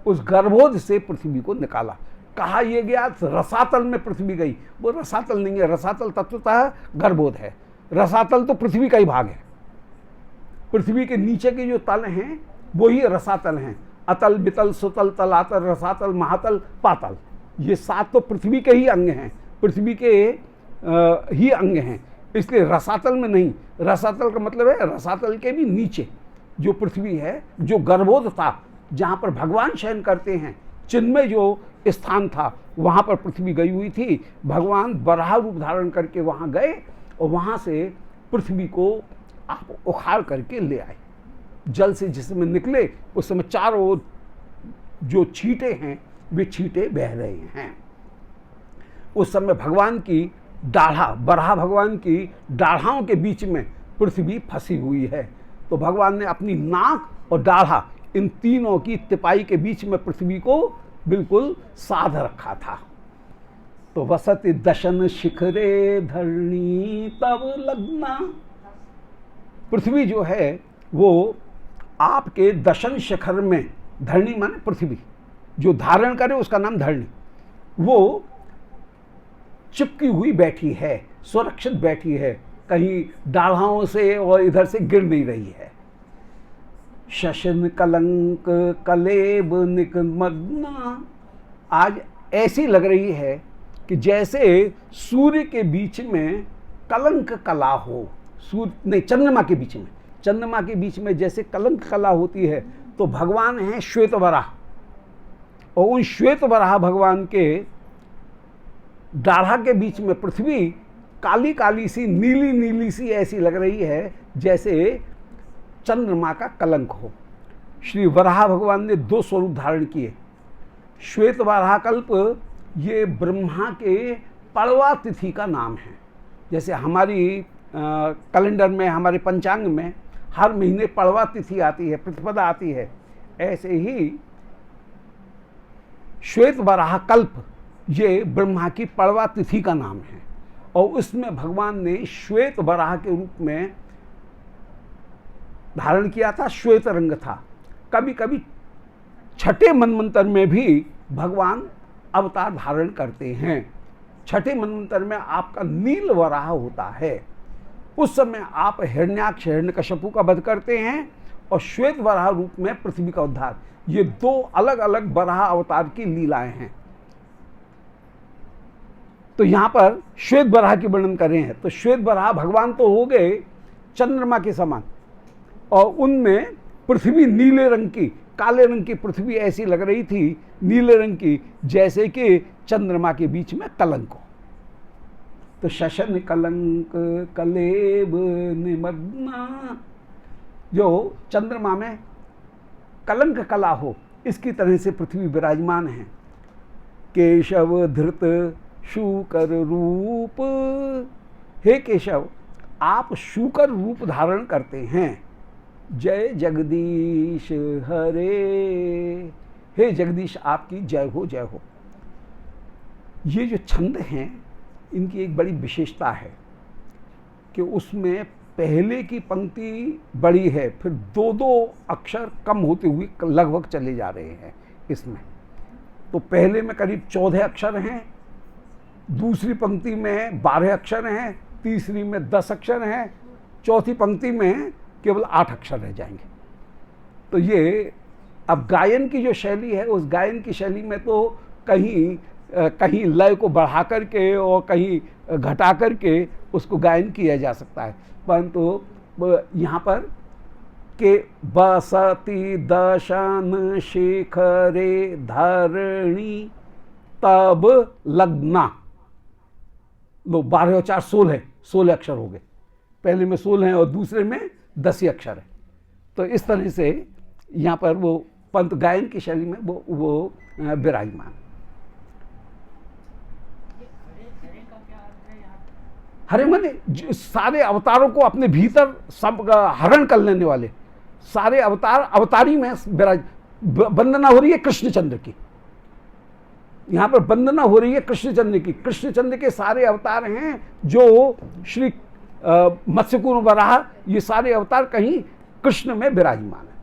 उस गर्भोद से पृथ्वी को निकाला। कहा यह गया रसातल में पृथ्वी गई, वो रसातल नहीं है, रसातल तत्वतः गर्भोद है। रसातल तो पृथ्वी का ही भाग है। पृथ्वी के नीचे के जो तल हैं वो ही रसातल हैं। अतल, बितल, सुतल, तलातल, रसातल, महातल, पातल, ये 7 तो पृथ्वी के ही अंग हैं, पृथ्वी के ही अंग हैं। इसलिए रसातल में नहीं, रसातल का मतलब है रसातल के भी नीचे जो पृथ्वी है, जो गर्भोद था, जहाँ पर भगवान शयन करते हैं, चिन्मय जो स्थान था, वहाँ पर पृथ्वी गई हुई थी। भगवान वराह रूप धारण करके वहाँ गए और वहाँ से पृथ्वी को आप उखाड़ करके ले आए। जल से जिस समय निकले उस समय चारों ओर जो छींटे हैं वे छींटे बह रहे हैं। उस समय भगवान की दाढ़ा, बराह भगवान की दाढ़ाओं के बीच में पृथ्वी फंसी हुई है। तो भगवान ने अपनी नाक और दाढ़ा इन तीनों की तिपाई के बीच में पृथ्वी को बिल्कुल साध रखा था। तो वसति दशन शिखरे धरणी तब लग्ना, पृथ्वी जो है वो आपके दशन शिखर में, धरणी माने पृथ्वी, जो धारण करे उसका नाम धरणी, वो चिपकी हुई बैठी है, सुरक्षित बैठी है, कहीं दाढ़ाओं से और इधर से गिर नहीं रही है। शशन कलंक कलेब निकमग्ना, आज ऐसी लग रही है कि जैसे सूर्य के बीच में कलंक कला हो, सूर्य नहीं, चंद्रमा के बीच में, चंद्रमा के बीच में जैसे कलंक कला होती है, तो भगवान हैं श्वेत वराह, और उन श्वेत वराह भगवान के दाढ़ा के बीच में पृथ्वी काली काली सी, नीली नीली सी ऐसी लग रही है जैसे चंद्रमा का कलंक हो। श्री वराह भगवान ने दो स्वरूप धारण किए। श्वेत वराह कल्प ये ब्रह्मा के पड़वा तिथि का नाम है। जैसे हमारी कैलेंडर में, हमारे पंचांग में हर महीने पड़वा तिथि आती है, प्रतिपदा आती है, ऐसे ही श्वेत वराह कल्प ये ब्रह्मा की पड़वा तिथि का नाम है। और उसमें भगवान ने श्वेत वराह के रूप में धारण किया था, श्वेत रंग था। कभी कभी छठे मनवंतर में भी भगवान अवतार धारण करते हैं। छठे मनवंतर में आपका नील वराह होता है, उस समय आप हिरण्याक्ष हिरण्यकश्यपु का वध करते हैं, और श्वेत वराह रूप में पृथ्वी का उद्धार। ये दो अलग अलग वराह अवतार की लीलाएं हैं। तो यहां पर श्वेत वराह की वर्णन कर रहे हैं। तो श्वेत वराह भगवान तो हो गए चंद्रमा के समान, और उनमें पृथ्वी नीले रंग की, काले रंग की पृथ्वी ऐसी लग रही थी, नीले रंग की, जैसे कि चंद्रमा के बीच में कलंक हो। तो शशन कलंक कलेब निमग्ना, जो चंद्रमा में कलंक कला हो, इसकी तरह से पृथ्वी विराजमान है। केशव धृत शूकर रूप, हे केशव आप शूकर रूप धारण करते हैं। जय जगदीश हरे, हे जगदीश आपकी जय हो, जय हो। ये जो छंद हैं इनकी एक बड़ी विशेषता है कि उसमें पहले की पंक्ति बड़ी है, फिर दो दो अक्षर कम होते हुए लगभग चले जा रहे हैं इसमें। तो पहले में करीब 14 अक्षर हैं, दूसरी पंक्ति में 12 अक्षर हैं, तीसरी में 10 अक्षर हैं, चौथी पंक्ति में केवल 8 अक्षर रह जाएंगे। तो ये अब गायन की जो शैली है, उस गायन की शैली में तो कहीं लय को बढ़ा करके और कहीं घटा करके उसको गायन किया जा सकता है, परंतु यहाँ पर के बसती दशन शिखरे धरणी तब लग्ना, लो 12 और 4 16 अक्षर हो गए। पहले में 16 हैं और दूसरे में 10 ही अक्षर है। तो इस तरह से यहाँ पर वो पंत गायन की शैली में वो विराजमान। हरे माने सारे अवतारों को अपने भीतर सब हरण कर लेने वाले सारे अवतार, अवतारी में विराज। वंदना हो रही है कृष्णचंद्र की, यहाँ पर वंदना हो रही है कृष्णचंद्र की। कृष्णचंद्र के सारे अवतार हैं जो श्री मत्स्यकूर्म वराह, ये सारे अवतार कहीं कृष्ण में विराजमान है।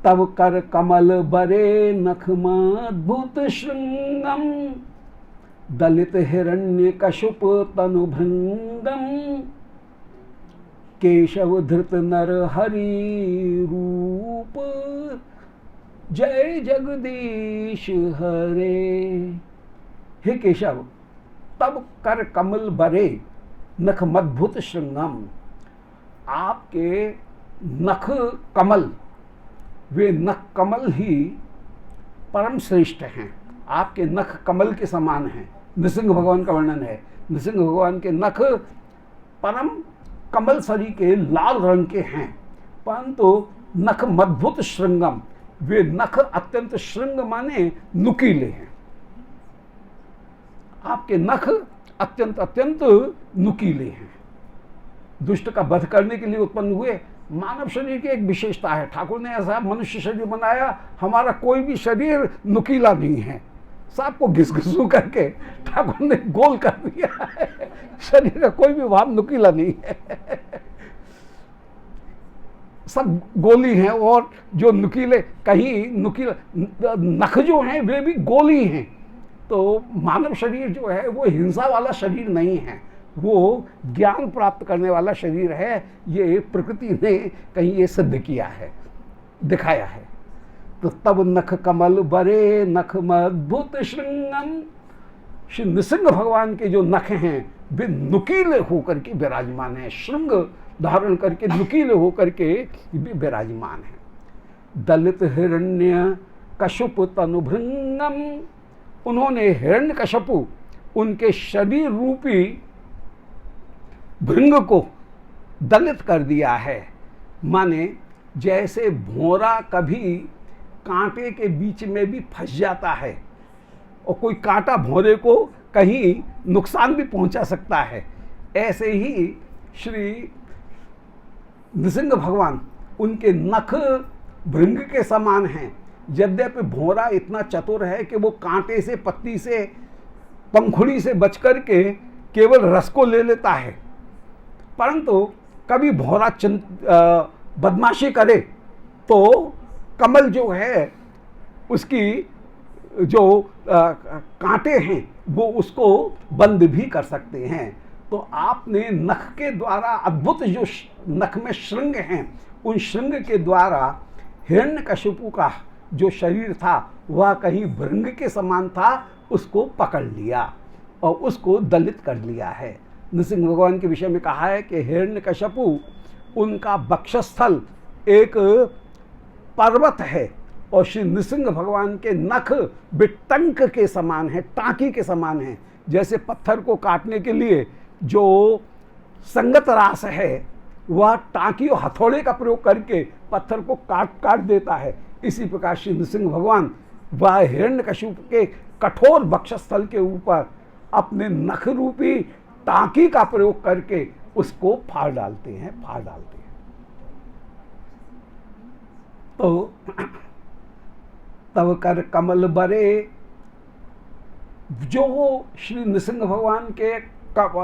तब कर कमल बरे नखमाद्भुत श्रृंगम दलित हिरण्य कशुप तनु भृंगम। केशव धृत नर हरि रूप, जय जगदीश हरे। हे केशव, तब कर कमल बरे, नख मद्भुत श्रृंगम। आपके नख कमल, वे नख कमल ही परम श्रेष्ठ हैं। आपके नख कमल के समान हैं। नृसिंह भगवान का वर्णन है। नृसिंह भगवान के नख परम कमल सरी के लाल रंग के हैं, परंतु नख मद्भुत श्रृंगम, वे नख अत्यंत श्रृंग माने नुकीले हैं। आपके नख अत्यंत अत्यंत नुकीले हैं। दुष्ट का वध करने के लिए उत्पन्न हुए। मानव शरीर की एक विशेषता है, ठाकुर ने ऐसा मनुष्य शरीर बनाया, हमारा कोई भी शरीर नुकीला नहीं है। सबको घिसघिसू करके ठाकुर ने गोल कर दिया है। शरीर का कोई भी भाग नुकीला नहीं है, सब गोली हैं। और जो नुकीले, कहीं नुकीला नख जो हैं वे भी गोली हैं। तो मानव शरीर जो है वो हिंसा वाला शरीर नहीं है, वो ज्ञान प्राप्त करने वाला शरीर है। ये प्रकृति ने कहीं ये सिद्ध किया है, दिखाया है। तो तब नख कमल बरे, नख मद्भुत श्रृंगम। श्री नृसिंह भगवान के जो नख हैं वे नुकीले होकर के विराजमान हैं, श्रृंग धारण करके नुकीले होकर के भी विराजमान हैं। दलित हिरण्य कशुप तनुभृंगम। उन्होंने हिरण्यकशपु, उनके शरीर रूपी भृंग को दलित कर दिया है। माने जैसे भौरा कभी कांटे के बीच में भी फंस जाता है और कोई कांटा भौरे को कहीं नुकसान भी पहुंचा सकता है, ऐसे ही श्री नृसिंह भगवान, उनके नख भृंग के समान हैं। यद्यपि भौरा इतना चतुर है कि वो कांटे से, पत्ती से, पंखुड़ी से बच कर के केवल रस को ले लेता है, परंतु कभी भौरा बदमाशी करे तो कमल जो है उसकी जो कांटे हैं वो उसको बंद भी कर सकते हैं। तो आपने नख के द्वारा अद्भुत जो नख में श्रृंग हैं, उन श्रृंग के द्वारा हिरण्यकशिपु का जो शरीर था वह कहीं भृंग के समान था, उसको पकड़ लिया और उसको दलित कर लिया है। नृसिंह भगवान के विषय में कहा है कि हिरण्यकशिपु, उनका वक्षस्थल एक पर्वत है और श्री नृसिंह भगवान के नख बिटंक के समान है, टांकी के समान है। जैसे पत्थर को काटने के लिए जो संगत रास है वह टांकी और हथौड़े का प्रयोग करके पत्थर को काट देता है, इसी प्रकार श्री नृसिंह भगवान वह हिरण्यकशिपु के कठोर वक्षस्थल के ऊपर अपने नख रूपी टांकी का प्रयोग करके उसको फाड़ डालते हैं। तो तब कर कमल बरे, जो श्री नृसिंह भगवान के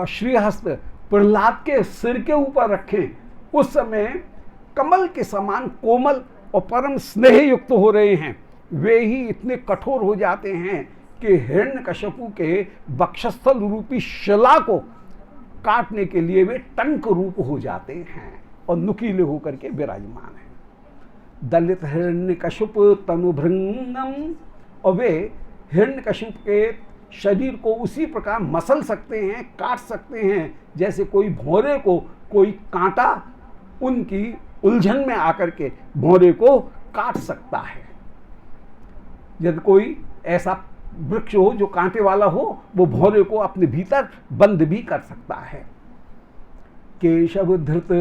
श्रीहस्त प्रहलाद के सिर के ऊपर रखे, उस समय कमल के समान कोमल और परम स्नेह युक्त हो रहे हैं। वे ही इतने कठोर हो जाते हैं कि हिरण्यकशिपु के वक्षस्थल रूपी शिला को काटने के लिए वे टंक रूप हो जाते हैं और नुकीले होकर के विराजमान हैं। दलित हिरण्यकशिपु तनुभृंगम, और वे हिरण्यकशिपु के शरीर को उसी प्रकार मसल सकते हैं, काट सकते हैं, जैसे कोई भौरे को कोई कांटा उनकी उलझन में आकर के भौरे को काट सकता है। यदि कोई ऐसा वृक्ष हो जो कांटे वाला हो, वो भौरे को अपने भीतर बंद भी कर सकता है। केशव धृत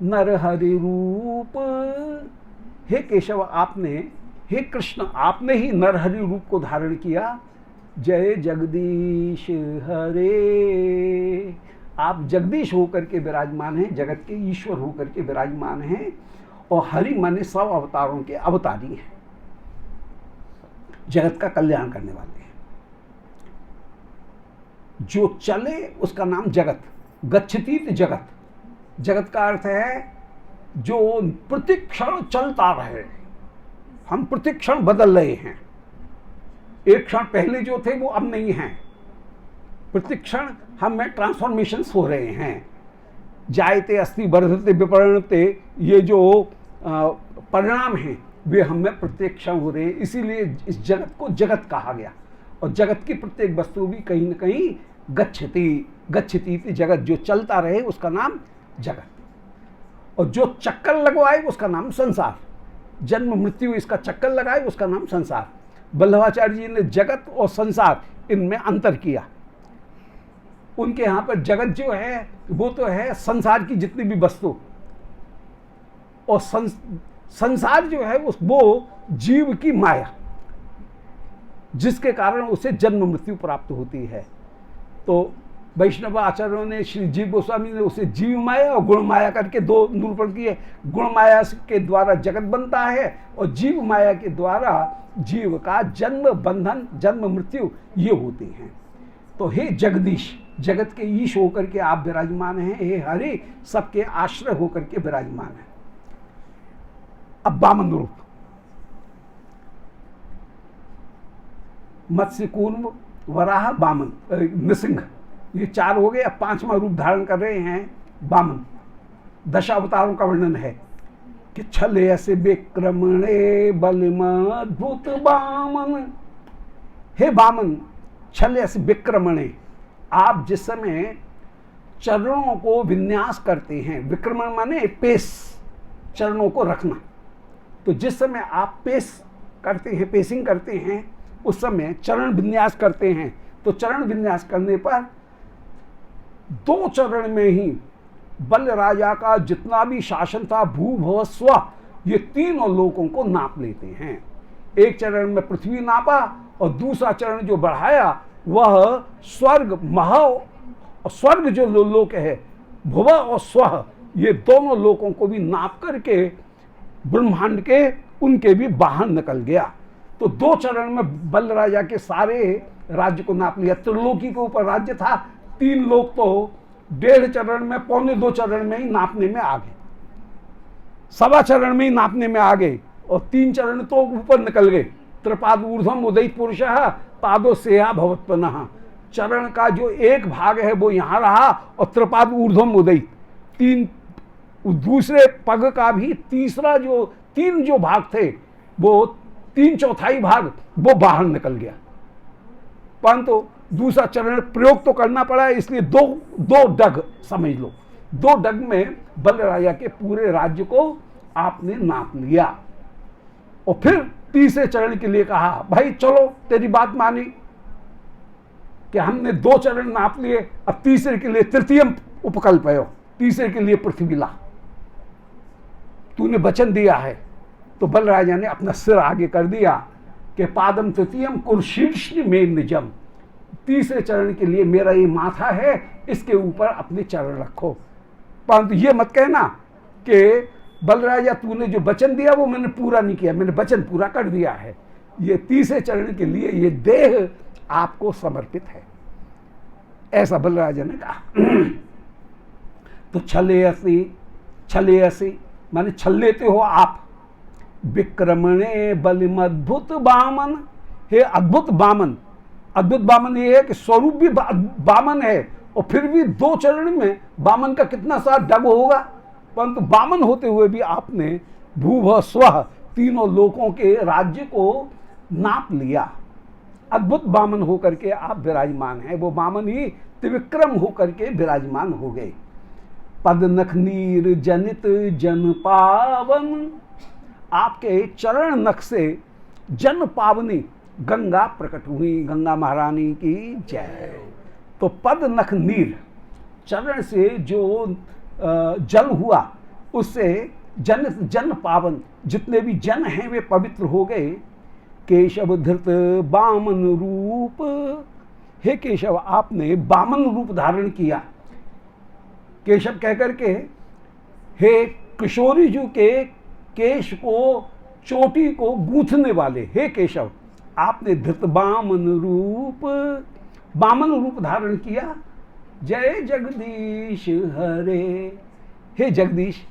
नर हरि रूप। हे केशव, आपने, हे कृष्ण, आपने ही नरहरि रूप को धारण किया। जय जगदीश हरे। आप जगदीश होकर के विराजमान हैं, जगत के ईश्वर होकर के विराजमान हैं, और हरि माने सब अवतारों के अवतारी हैं, जगत का कल्याण करने वाले हैं। जो चले उसका नाम जगत, गच्छतीत जगत। जगत का अर्थ है जो प्रतिक्षण चलता रहे। हम प्रतिक्षण बदल रहे हैं, एक क्षण पहले जो थे वो अब नहीं हैं। प्रतिक्षण हम में ट्रांसफॉर्मेशंस हो रहे हैं। जायते अस्ति वर्धते विपरिणते, ये जो परिणाम हैं वे हमें प्रत्यक्ष हो रहे हैं। इसीलिए इस जगत को जगत कहा गया। और जगत की प्रत्येक वस्तु भी कहीं न कहीं गच्छति गच्छति इति जगत, जो चलता रहे उसका नाम जगत, और जो चक्कर लगवाए उसका नाम संसार। जन्म मृत्यु इसका चक्कर लगाए उसका नाम संसार। वल्लभाचार्य जी ने जगत और संसार इनमें अंतर किया। उनके यहाँ पर जगत जो है वो तो है संसार की जितनी भी वस्तु, और संसार जो है वो जीव की माया, जिसके कारण उसे जन्म मृत्यु प्राप्त होती है। तो वैष्णव आचार्यों ने, श्री जीव गोस्वामी ने उसे जीव माया और गुण माया करके दो निरूपण किए। गुण माया के द्वारा जगत बनता है और जीव माया के द्वारा जीव का जन्म बंधन जन्म मृत्यु ये होते हैं। तो हे जगदीश, जगत के ईश होकर के आप विराजमान हैं। हे हरि, सबके आश्रय होकर के विराजमान है। अब वामन रूप, मत्स्य कूर्म वराह वामन नृसिंह, ये चार हो गए। अब पांचवा रूप धारण कर रहे हैं वामन। दशावतारों का वर्णन है कि छले ऐसे विक्रमणे बलिमद्भुत वामन। हे वामन, छले ऐसे विक्रमणे, आप जिस समय चरणों को विन्यास करते हैं, विक्रमण माने पेस, चरणों को रखना, तो जिस समय आप पेस करते हैं, पेसिंग करते हैं, उस समय चरण विन्यास करते हैं। तो चरण विन्यास करने पर दो चरण में ही बल राजा का जितना भी शासन था, भू भव स्व, ये तीनों लोगों को नाप लेते हैं। एक चरण में पृथ्वी नापा और दूसरा चरण जो बढ़ाया वह स्वर्ग महा और स्वर्ग जो लोक है, भुव और स्व, ये दोनों लोकों को भी नाप करके ब्रह्मांड के उनके भी बाहर निकल गया। तो दो चरण में बल राजा के सारे राज्य को नाप लिया। त्रिलोकी के ऊपर राज्य था, तीन लोग तो 1.5 चरण में, 1.25 चरण में ही नापने में आ गए, 1.25 चरण में ही नापने में आ गए, और 3 चरण तो ऊपर निकल गए। त्रिपाद ऊर्ध्वम उदयित पुरुषः पादो सेहा भवत्पनः, चरण का जो एक भाग है वो यहाँ रहा, और त्रिपाद ऊर्ध्वम उदयित, तीन दूसरे पग का भी तीसरा जो 3 जो भाग थे वो 3/4 भाग वो बाहर निकल गया। परंतु दूसरा चरण प्रयोग तो करना पड़ा, इसलिए दो डग समझ लो, 2 डग में बल राजा के पूरे राज्य को आपने नाप लिया। और फिर तीसरे चरण के लिए कहा, भाई चलो तेरी बात मानी कि हमने 2 चरण नाप लिए, अब तीसरे के लिए तृतीयम उपकल्प है, तीसरे के लिए पृथ्वी ला, तूने वचन दिया है। तो बल राजा ने अपना सिर आगे कर दिया कि पादम तृतीयम कुरुशीर्ष में निजम, तीसरे चरण के लिए मेरा ये माथा है, इसके ऊपर अपने चरण रखो। परंतु ये मत कहना कि बल राजा तूने जो वचन दिया वो मैंने पूरा नहीं किया, मैंने वचन पूरा कर दिया है। ये तीसरे चरण के लिए ये देह आपको समर्पित है, ऐसा बल राजा ने कहा। तो छले ऐसी माने छल लेते हो आप। विक्रमणे बलिमद्भुत वामन, हे अद्भुत वामन। अद्भुत वामन ये है कि स्वरूप भी वामन है, और फिर भी 2 चरण में वामन का कितना सा डग होगा, परंतु वामन होते हुए भी आपने भूभ स्व तीनों लोकों के राज्य को नाप लिया। अद्भुत वामन होकर के आप विराजमान हैं, वो वामन ही त्रिविक्रम होकर के विराजमान हो गए। पद नख नीर जनित जन पावन, आपके चरण नख से जन पावनी गंगा प्रकट हुई। गंगा महारानी की जय। तो पद नख नीर, चरण से जो जल हुआ उससे जनित जन पावन, जितने भी जन हैं वे पवित्र हो गए। केशव धृत वामन रूप, हे केशव आपने वामन रूप धारण किया। केशव कहकर के हे किशोरी जी के केश को, चोटी को गूंथने वाले, हे केशव आपने धृत वामन रूप, वामन रूप धारण किया। जय जगदीश हरे, हे जगदीश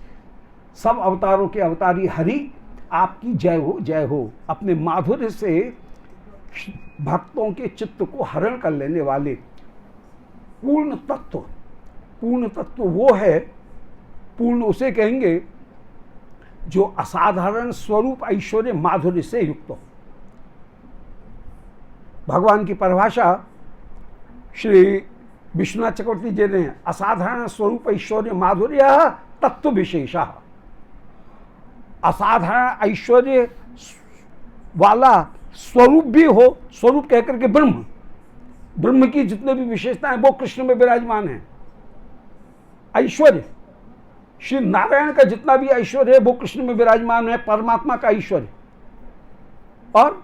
सब अवतारों के अवतारी हरि आपकी जय हो, जय हो। अपने माधुर्य से भक्तों के चित्त को हरण कर लेने वाले पूर्ण तत्व वो है पूर्ण उसे कहेंगे जो असाधारण स्वरूप ऐश्वर्य माधुर्य से युक्त हो। भगवान की परिभाषा श्री विश्वनाथ चक्रवर्ती जी ने असाधारण स्वरूप ऐश्वर्य माधुर्य तत्व विशेष। असाधारण ऐश्वर्य वाला स्वरूप भी हो, स्वरूप कहकर के ब्रह्म, ब्रह्म की जितने भी विशेषताएं वो कृष्ण में विराजमान है। ऐश्वर्य श्री नारायण का जितना भी ऐश्वर्य है वो कृष्ण में विराजमान है, परमात्मा का ऐश्वर्य। और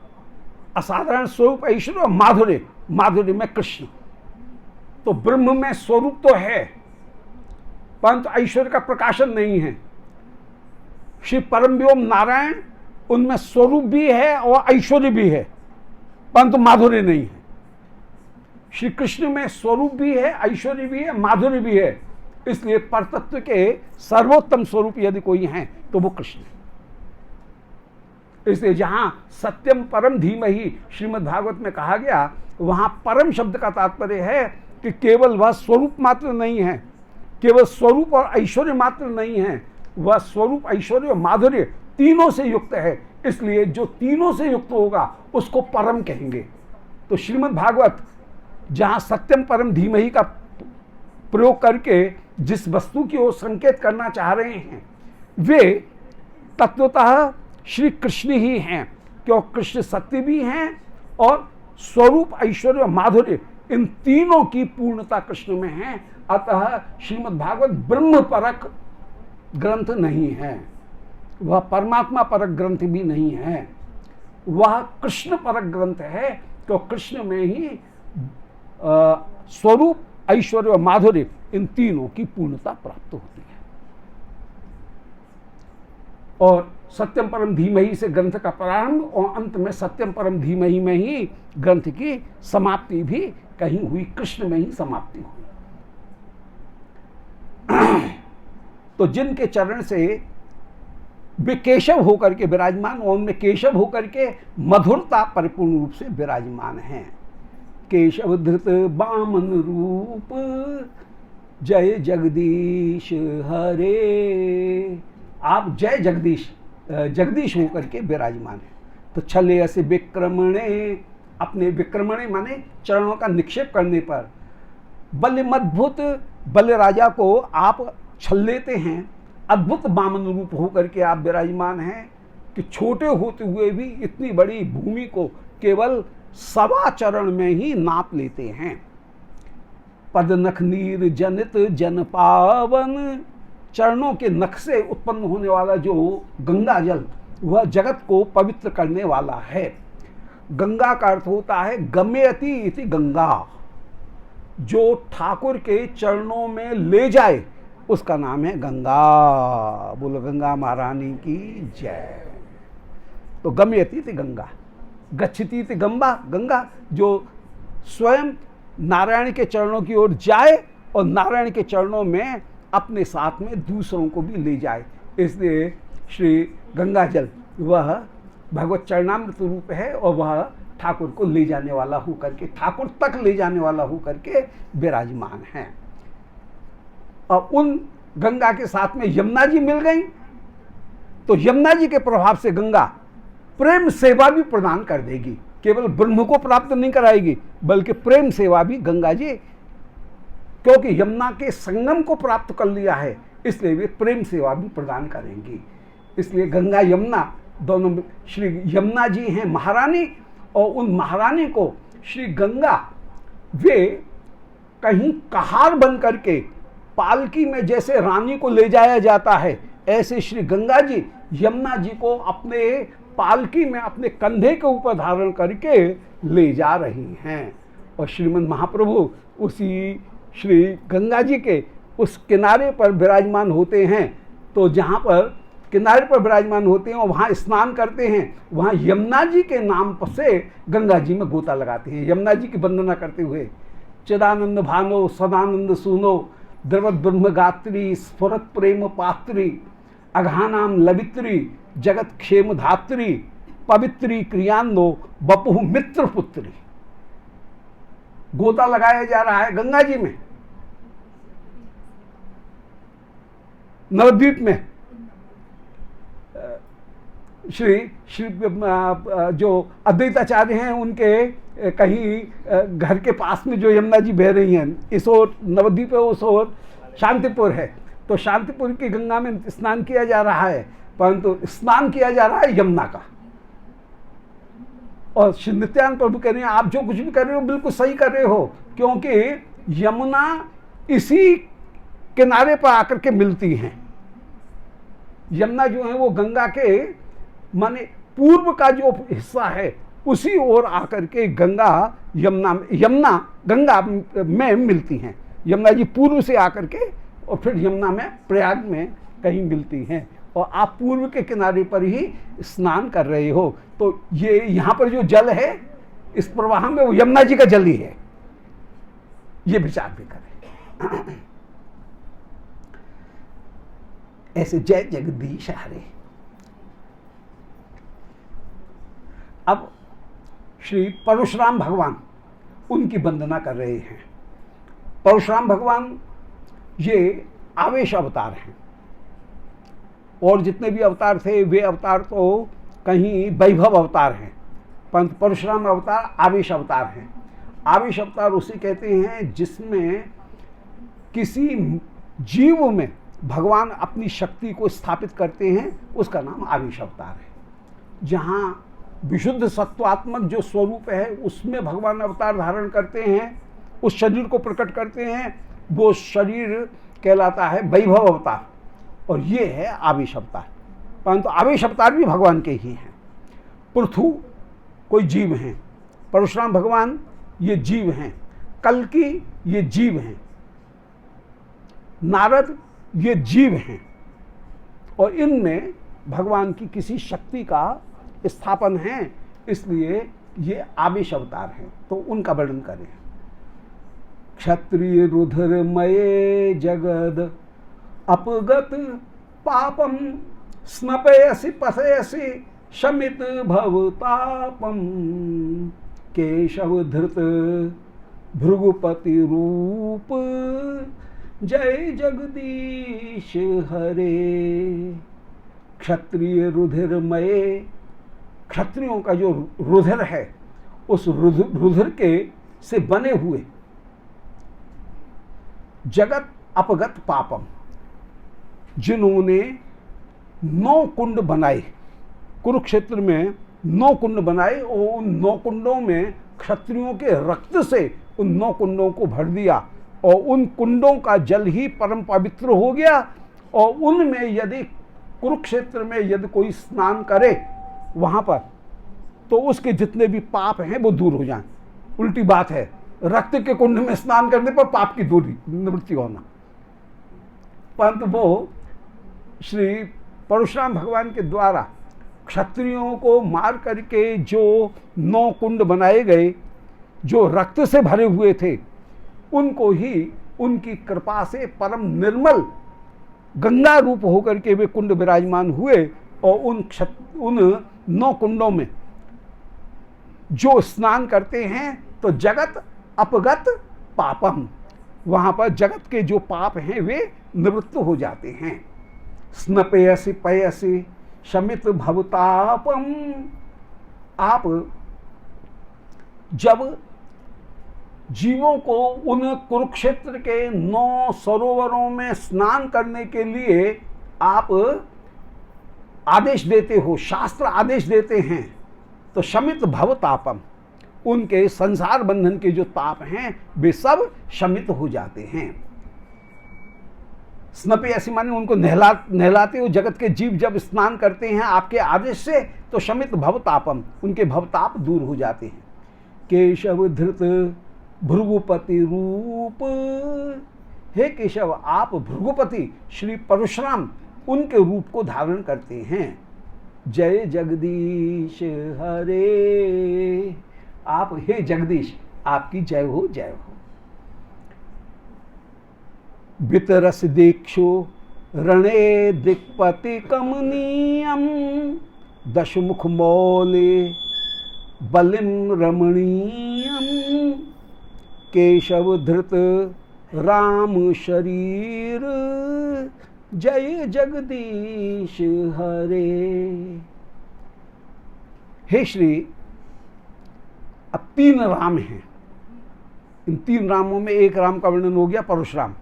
असाधारण स्वरूप ऐश्वर्य और माधुर्य, माधुर्य में कृष्ण। तो ब्रह्म में स्वरूप तो है परंतु ऐश्वर्य का प्रकाशन नहीं है। श्री परम व्योम नारायण, उनमें स्वरूप भी है और ऐश्वर्य भी है परंतु माधुर्य नहीं है। श्री कृष्ण में स्वरूप भी है, ऐश्वर्य भी है, माधुर्य भी है। इसलिए परतत्व के सर्वोत्तम स्वरूप यदि कोई हैं तो वो कृष्ण है। इसलिए जहां सत्यम परम धीमहि श्रीमद् भागवत में कहा गया, वहां परम शब्द का तात्पर्य है कि केवल वह स्वरूप मात्र नहीं है, केवल स्वरूप और ऐश्वर्य मात्र नहीं है, वह स्वरूप ऐश्वर्य और माधुर्य तीनों से युक्त है। इसलिए जो तीनों से युक्त होगा उसको परम कहेंगे। तो श्रीमद् भागवत जहां सत्यम परम धीमहि का प्रयोग करके जिस वस्तु की ओर संकेत करना चाह रहे हैं वे तत्वतः श्री कृष्ण ही हैं, क्योंकि कृष्ण सत्य भी हैं और स्वरूप ऐश्वर्य और माधुर्य इन तीनों की पूर्णता कृष्ण में है। अतः श्रीमद् भागवत ब्रह्म परक ग्रंथ नहीं है, वह परमात्मा परक ग्रंथ भी नहीं है, वह कृष्ण परक ग्रंथ है। तो कृष्ण में ही स्वरूप ऐश्वर्य और माधुर्य इन तीनों की पूर्णता प्राप्त होती है। और सत्यम परम धीमहि से ग्रंथ का प्रारंभ और अंत में सत्यम परम धीमहि में ही ग्रंथ की समाप्ति भी कहीं हुई, कृष्ण में ही समाप्ति हुई। तो जिनके चरण से वे केशव होकर के विराजमान और उनमें केशव होकर के मधुरता परिपूर्ण रूप से विराजमान हैं। केशव धृत बामन रूप जय जगदीश हरे। आप जय जगदीश, जगदीश होकर के विराजमान है। तो छले ऐसे विक्रमणे, अपने विक्रमणे माने चरणों का निक्षेप करने पर बल मद्भुत, बल राजा को आप छल लेते हैं। अद्भुत बामन रूप होकर के आप विराजमान हैं कि छोटे होते हुए भी इतनी बड़ी भूमि को केवल 1.25 चरण में ही नाप लेते हैं। पद नख नीर जनित जन पावन, चरणों के नख से उत्पन्न होने वाला जो गंगा जल वह जगत को पवित्र करने वाला है। गंगा का अर्थ होता है गम्यति इति गंगा, जो ठाकुर के चरणों में ले जाए उसका नाम है गंगा। बोलो गंगा महारानी की जय। तो गम्यति इति गंगा, गच्छति इति गंगा, गंगा जो स्वयं नारायण के चरणों की ओर जाए और नारायण के चरणों में अपने साथ में दूसरों को भी ले जाए। इसलिए श्री गंगा जल वह भगवत चरणामृत रूप है और वह ठाकुर को ले जाने वाला होकर के, ठाकुर तक ले जाने वाला होकर के विराजमान है। और उन गंगा के साथ में यमुना जी मिल गई तो यमुना जी के प्रभाव से गंगा प्रेम सेवा भी प्रदान कर देगी। केवल ब्रह्म को प्राप्त नहीं कराएगी बल्कि प्रेम सेवा भी गंगा जी, क्योंकि यमुना के संगम को प्राप्त कर लिया है इसलिए वे प्रेम सेवा भी प्रदान करेंगी। इसलिए गंगा यमुना दोनों, श्री यमुना जी हैं महारानी और उन महारानी को श्री गंगा वे कहीं कहार बन करके पालकी में जैसे रानी को ले जाया जाता है, ऐसे श्री गंगा जी यमुना जी को अपने पालकी में अपने कंधे के ऊपर धारण करके ले जा रही हैं। और श्रीमद् महाप्रभु उसी श्री गंगा जी के उस किनारे पर विराजमान होते हैं। तो जहाँ पर किनारे पर विराजमान होते हैं और वहाँ स्नान करते हैं, वहाँ यमुना जी के नाम से गंगा जी में गोता लगाते हैं, यमुना जी की वंदना करते हुए। चिदानंद भानो सदानंद सूनो द्रवत ब्रह्म गात्री स्फुरत प्रेम पात्री अघानाम लवित्री जगत क्षेम धात्री पवित्री क्रियान्नो बपुह मित्र पुत्री। गोता लगाया जा रहा है गंगा जी में। नवद्वीप में श्री श्री जो अद्वैताचार्य हैं उनके कहीं घर के पास में जो यमुना जी बह रही हैं, इस ओर नवद्वीप है, उस ओर शांतिपुर है। तो शांतिपुर की गंगा में स्नान किया जा रहा है, परंतु स्नान किया जा रहा है यमुना का। और श्री नित्यानंद प्रभु कह रहे हैं आप जो कुछ भी कर रहे हो बिल्कुल सही कर रहे हो, क्योंकि यमुना इसी किनारे पर आकर के मिलती हैं। यमुना जो है वो गंगा के माने पूर्व का जो हिस्सा है उसी ओर आकर के गंगा यमुना गंगा में मिलती हैं। यमुना जी पूर्व से आकर के और फिर यमुना में प्रयाग में कहीं मिलती हैं, और आप पूर्व के किनारे पर ही स्नान कर रहे हो। तो ये यहाँ पर जो जल है इस प्रवाह में वो यमुना जी का जल ही है, ये विचार भी करें। ऐसे जय जगदीश हरे। अब श्री परशुराम भगवान उनकी वंदना कर रहे हैं। परशुराम भगवान ये आवेश अवतार हैं, और जितने भी अवतार थे वे अवतार तो कहीं वैभव अवतार हैं, परंतु परशुराम अवतार आवेश अवतार हैं। आवेश अवतार उसे कहते हैं जिसमें किसी जीव में भगवान अपनी शक्ति को स्थापित करते हैं, उसका नाम आवेश अवतार है। जहाँ विशुद्ध सत्वात्मक जो स्वरूप है उसमें भगवान अवतार धारण करते हैं, उस शरीर को प्रकट करते हैं, वो शरीर कहलाता है वैभव अवतार, और ये है आवेश अवतार। परंतु आवेश अवतार भी भगवान के ही हैं। पृथु कोई जीव हैं, परशुराम भगवान ये जीव हैं, कल्कि ये जीव हैं, नारद ये जीव हैं, और इनमें भगवान की किसी शक्ति का स्थापन है, इसलिए ये आवेश अवतार हैं। तो उनका वर्णन करें। क्षत्रिय रुधिरमये जगद अपगत पापम स्नपयसि पसयसि शमित भवतापम केशव धृत भृगुपति रूप जय जगदीश हरे। क्षत्रिय रुधिरमये, क्षत्रियों का जो रुधिर है उस रुधिर के से बने हुए जगत अपगत पापम, जिन्होंने 9 कुंड बनाए, कुरुक्षेत्र में 9 कुंड बनाए, और उन 9 कुंडों में क्षत्रियों के रक्त से उन 9 कुंडों को भर दिया, और उन कुंडों का जल ही परम पवित्र हो गया। और उनमें यदि कुरुक्षेत्र में यदि कोई स्नान करे वहाँ पर, तो उसके जितने भी पाप हैं वो दूर हो जाएं। उल्टी बात है, रक्त के कुंड में स्नान करने पर पाप की दूरी निवृत्ति होना। परंतु वो श्री परशुराम भगवान के द्वारा क्षत्रियों को मार करके जो 9 कुंड बनाए गए, जो रक्त से भरे हुए थे, उनको ही उनकी कृपा से परम निर्मल गंगा रूप होकर के वे कुंड विराजमान हुए, और उन 9 कुंडों में जो स्नान करते हैं तो जगत अपगत पापम, वहाँ पर जगत के जो पाप हैं वे निवृत्त हो जाते हैं। स्नपयसि पयसि शमित भवतापम, आप जब जीवों को उन कुरुक्षेत्र के 9 सरोवरों में स्नान करने के लिए आप आदेश देते हो, शास्त्र आदेश देते हैं, तो शमित भवतापम, उनके संसार बंधन के जो ताप हैं वे सब शमित हो जाते हैं। स्नपे ऐसी माने उनको नहलाते हो। जगत के जीव जब स्नान करते हैं आपके आदेश से, तो शमित भवतापम, उनके भवताप दूर हो जाते हैं। केशव धृत भृगुपति रूप, हे केशव आप भृगुपति श्री परशुराम उनके रूप को धारण करते हैं। जय जगदीश हरे, आप हे जगदीश आपकी जय हो, जय हो। वितरस दीक्षु रणे दिक्पति कमनीयम, दशमुख मौले बलिम रमणीयम, केशव धृत राम शरीर जय जगदीश हरे। हे श्री, अब 3 राम हैं। इन 3 रामों में एक राम का वर्णन हो गया, परशुराम।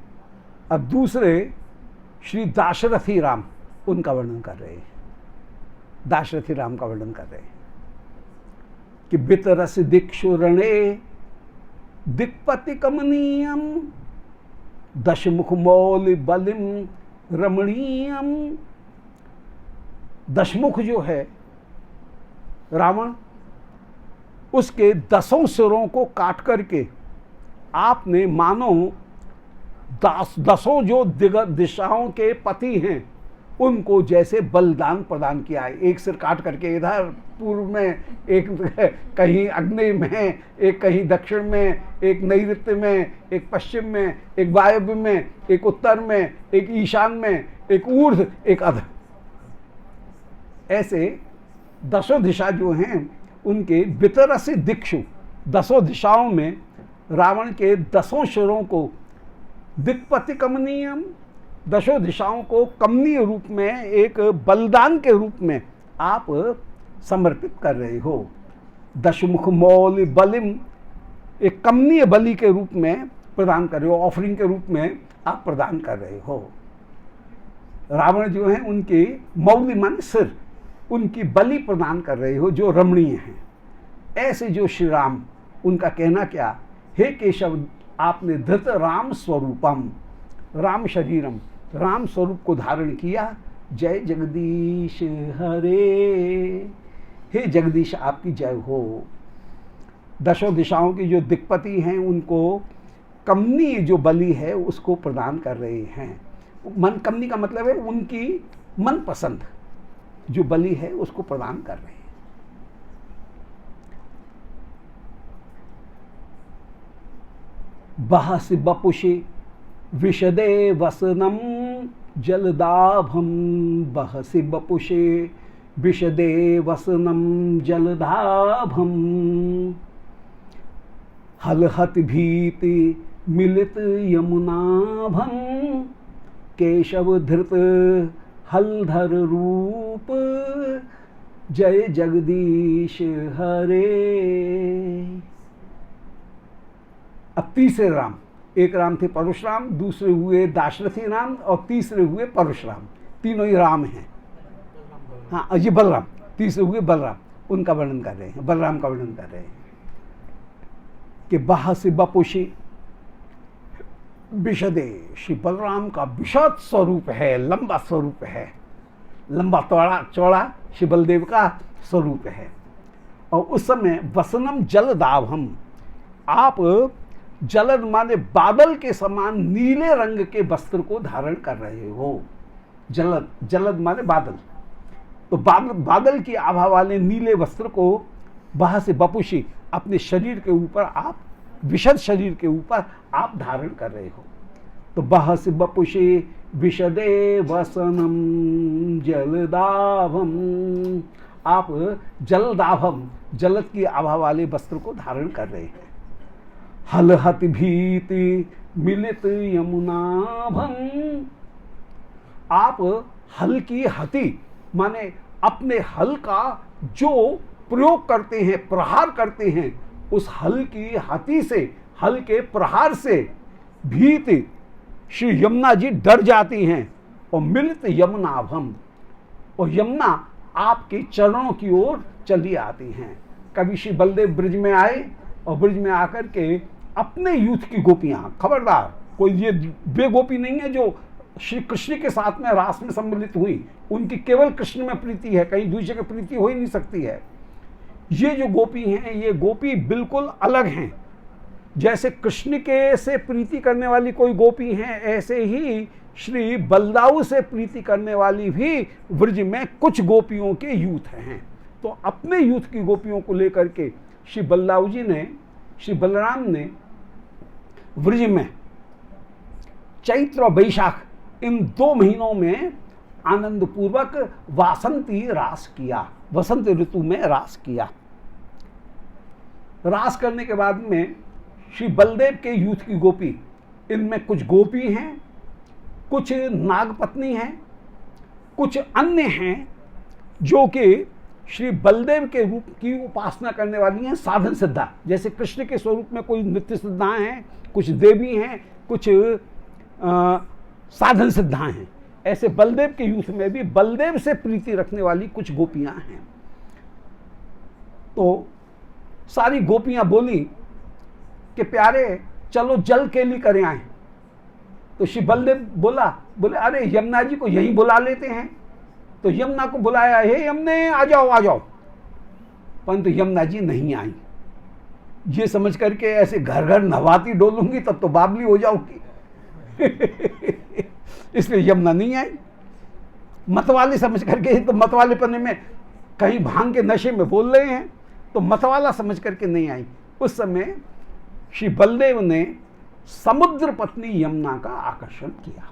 अब दूसरे श्री दाशरथी राम, उनका वर्णन कर रहे हैं। दाशरथी राम का वर्णन कर रहे हैं कि बितरस दिक्षु रणे दिक्पति कमनीयम दशमुख मौल बलिम रमणीयम। दशमुख जो है रावण, उसके 10 सिरों को काट करके आपने मानो 10 जो दिशाओं के पति हैं उनको जैसे बलिदान प्रदान किया है। एक सिर काट करके इधर पूर्व में, एक कहीं अग्नि में, एक कहीं दक्षिण में, एक नैऋत्य में, एक पश्चिम में, एक वायव्य में, एक उत्तर में, एक ईशान में, एक ऊर्ध्व, एक अध। ऐसे 10 दिशा जो हैं उनके बितरसी दिक्षु, 10 दिशाओं में रावण के 10 सिरों को दिक्पति कमनीयम, 10 दिशाओं को कमनीय रूप में एक बलिदान के रूप में आप समर्पित कर रहे हो। दशमुख मौल बलिम, एक कमनीय बलि के रूप में प्रदान कर रहे हो, ऑफरिंग के रूप में आप प्रदान कर रहे हो। रावण जो है उनकी मौली मन सिर, उनकी बलि प्रदान कर रहे हो जो रमणीय हैं। ऐसे जो श्री राम, उनका कहना क्या, हे केशव आपने धृत राम स्वरूपम, राम शरीरम, राम स्वरूप को धारण किया। जय जगदीश हरे, हे जगदीश आपकी जय हो। 10 दिशाओं की जो दिक्पति हैं उनको कमनी जो बलि है उसको प्रदान कर रहे हैं। मन कमनी का मतलब है उनकी मनपसंद जो बलि है उसको प्रदान कर रहे हैं। बहसि बपुषि विशदे वसनम जलदाभम, बहसि बपुषे विशदे वसनम जलदाभम। हलहत भीति मिलित यमुनाभम, केशव धृत हलधर रूप। जय जगदीश हरे। अब तीसरे राम, एक राम थे परशुराम, दूसरे हुए दाशरथी राम और तीसरे हुए परशुराम। तीनों ही राम हैं। हाँ, ये बलराम, तीसरे हुए बलराम, उनका वर्णन कर रहे हैं, बलराम का वर्णन कर रहे हैं कि बहसि बपुषि विशदे। श्री बलराम का विशद स्वरूप है, लंबा स्वरूप है, लंबा चौड़ा श्री बलदेव का स्वरूप है। और उस समय वसनम जलदाभम, आप जलद माने बादल के समान नीले रंग के वस्त्र को धारण कर रहे हो। जलद, जलद माने बादल, तो बादल की आभा वाले नीले वस्त्र को बहसि बपुषि अपने शरीर के ऊपर आप, विशद शरीर के ऊपर आप धारण कर रहे हो। तो बहसि बपुषि विशदे वसनम जलदाभम, आप जलदाभम, जलद की आभा वाले वस्त्र को धारण कर रहे हैं। हलहत भीति मिलित यमुनाभम, आप हल की हति माने अपने हल का जो प्रयोग करते हैं, प्रहार करते हैं, उस हल की हति से, हल के प्रहार से भीति श्री यमुना जी डर जाती हैं। और मिलित यमुनाभम, और यमुना आपके चरणों की ओर चली आती हैं। कभी श्री बलदेव ब्रिज में आए और ब्रिज में आकर के अपने यूथ की गोपियां, खबरदार कोई ये वे गोपी नहीं है जो श्री कृष्ण के साथ में रास में सम्मिलित हुई, उनकी केवल कृष्ण में प्रीति है, कहीं दूसरे की प्रीति हो ही नहीं सकती है। ये जो गोपी हैं, ये गोपी बिल्कुल अलग हैं। जैसे कृष्ण के से प्रीति करने वाली कोई गोपी हैं, ऐसे ही श्री बलदाऊ से प्रीति करने वाली भी ब्रज में कुछ गोपियों के यूथ हैं। तो अपने यूथ की गोपियों को लेकर के श्री बलदाऊ जी ने, श्री बलराम ने ब्रज में चैत्र और बैशाख इन 2 महीनों में आनंद पूर्वक वासंती रास किया, वसंत ऋतु में रास किया। रास करने के बाद में श्री बलदेव के यूथ की गोपी, इनमें कुछ गोपी हैं, कुछ नागपत्नी हैं, कुछ अन्य हैं जो कि श्री बलदेव के रूप की उपासना करने वाली हैं, साधन सिद्धा। जैसे कृष्ण के स्वरूप में कोई नित्य सिद्धाएं हैं, कुछ देवी हैं, कुछ साधन सिद्धाएं हैं। ऐसे बलदेव के यूथ में भी बलदेव से प्रीति रखने वाली कुछ गोपियां हैं। तो सारी गोपियां बोली कि प्यारे चलो जल केली करें आए। तो श्री बलदेव बोले अरे यमुना जी को यहीं बुला लेते हैं। तो यमुना को बुलाया, हे यमुने आ जाओ आ जाओ, परंतु यमुना जी नहीं आई। ये समझ करके ऐसे घर घर नहवाती डोलूंगी तब तो बाबली हो जाऊंगी इसलिए यमुना नहीं आई। मतवाले समझ करके, तो मतवाले पन्ने में कहीं भांग के नशे में बोल रहे हैं, तो मतवाला समझ करके नहीं आई। उस समय श्री बलदेव ने समुद्र पत्नी यमुना का आकर्षण किया।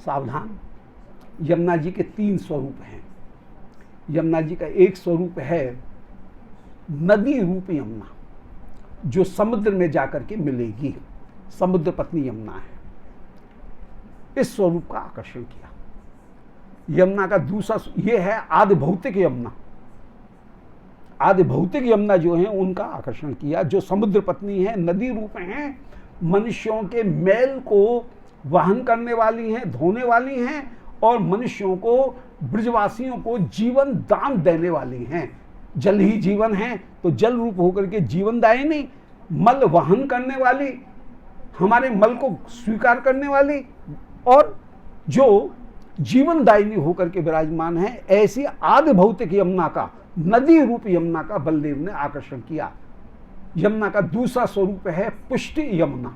सावधान, यमुना जी के 3 स्वरूप हैं। यमुना जी का एक स्वरूप है नदी रूप यमुना, जो समुद्र में जाकर के मिलेगी, समुद्र पत्नी यमुना है। इस स्वरूप का आकर्षण किया। यमुना का दूसरा ये है आदि भौतिक यमुना। आदि भौतिक यमुना जो है उनका आकर्षण किया, जो समुद्र पत्नी है, नदी रूप हैं, मनुष्यों के मैल को वहन करने वाली हैं, धोने वाली हैं, और मनुष्यों को, ब्रजवासियों को जीवन दान देने वाली हैं। जल ही जीवन है, तो जल रूप होकर के जीवनदायिनी, मल वहन करने वाली, हमारे मल को स्वीकार करने वाली, और जो जीवनदायिनी होकर के विराजमान है, ऐसी आदि भौतिक यमुना का, नदी रूप यमुना का बलदेव ने आकर्षण किया। यमुना का दूसरा स्वरूप है पुष्टि यमुना।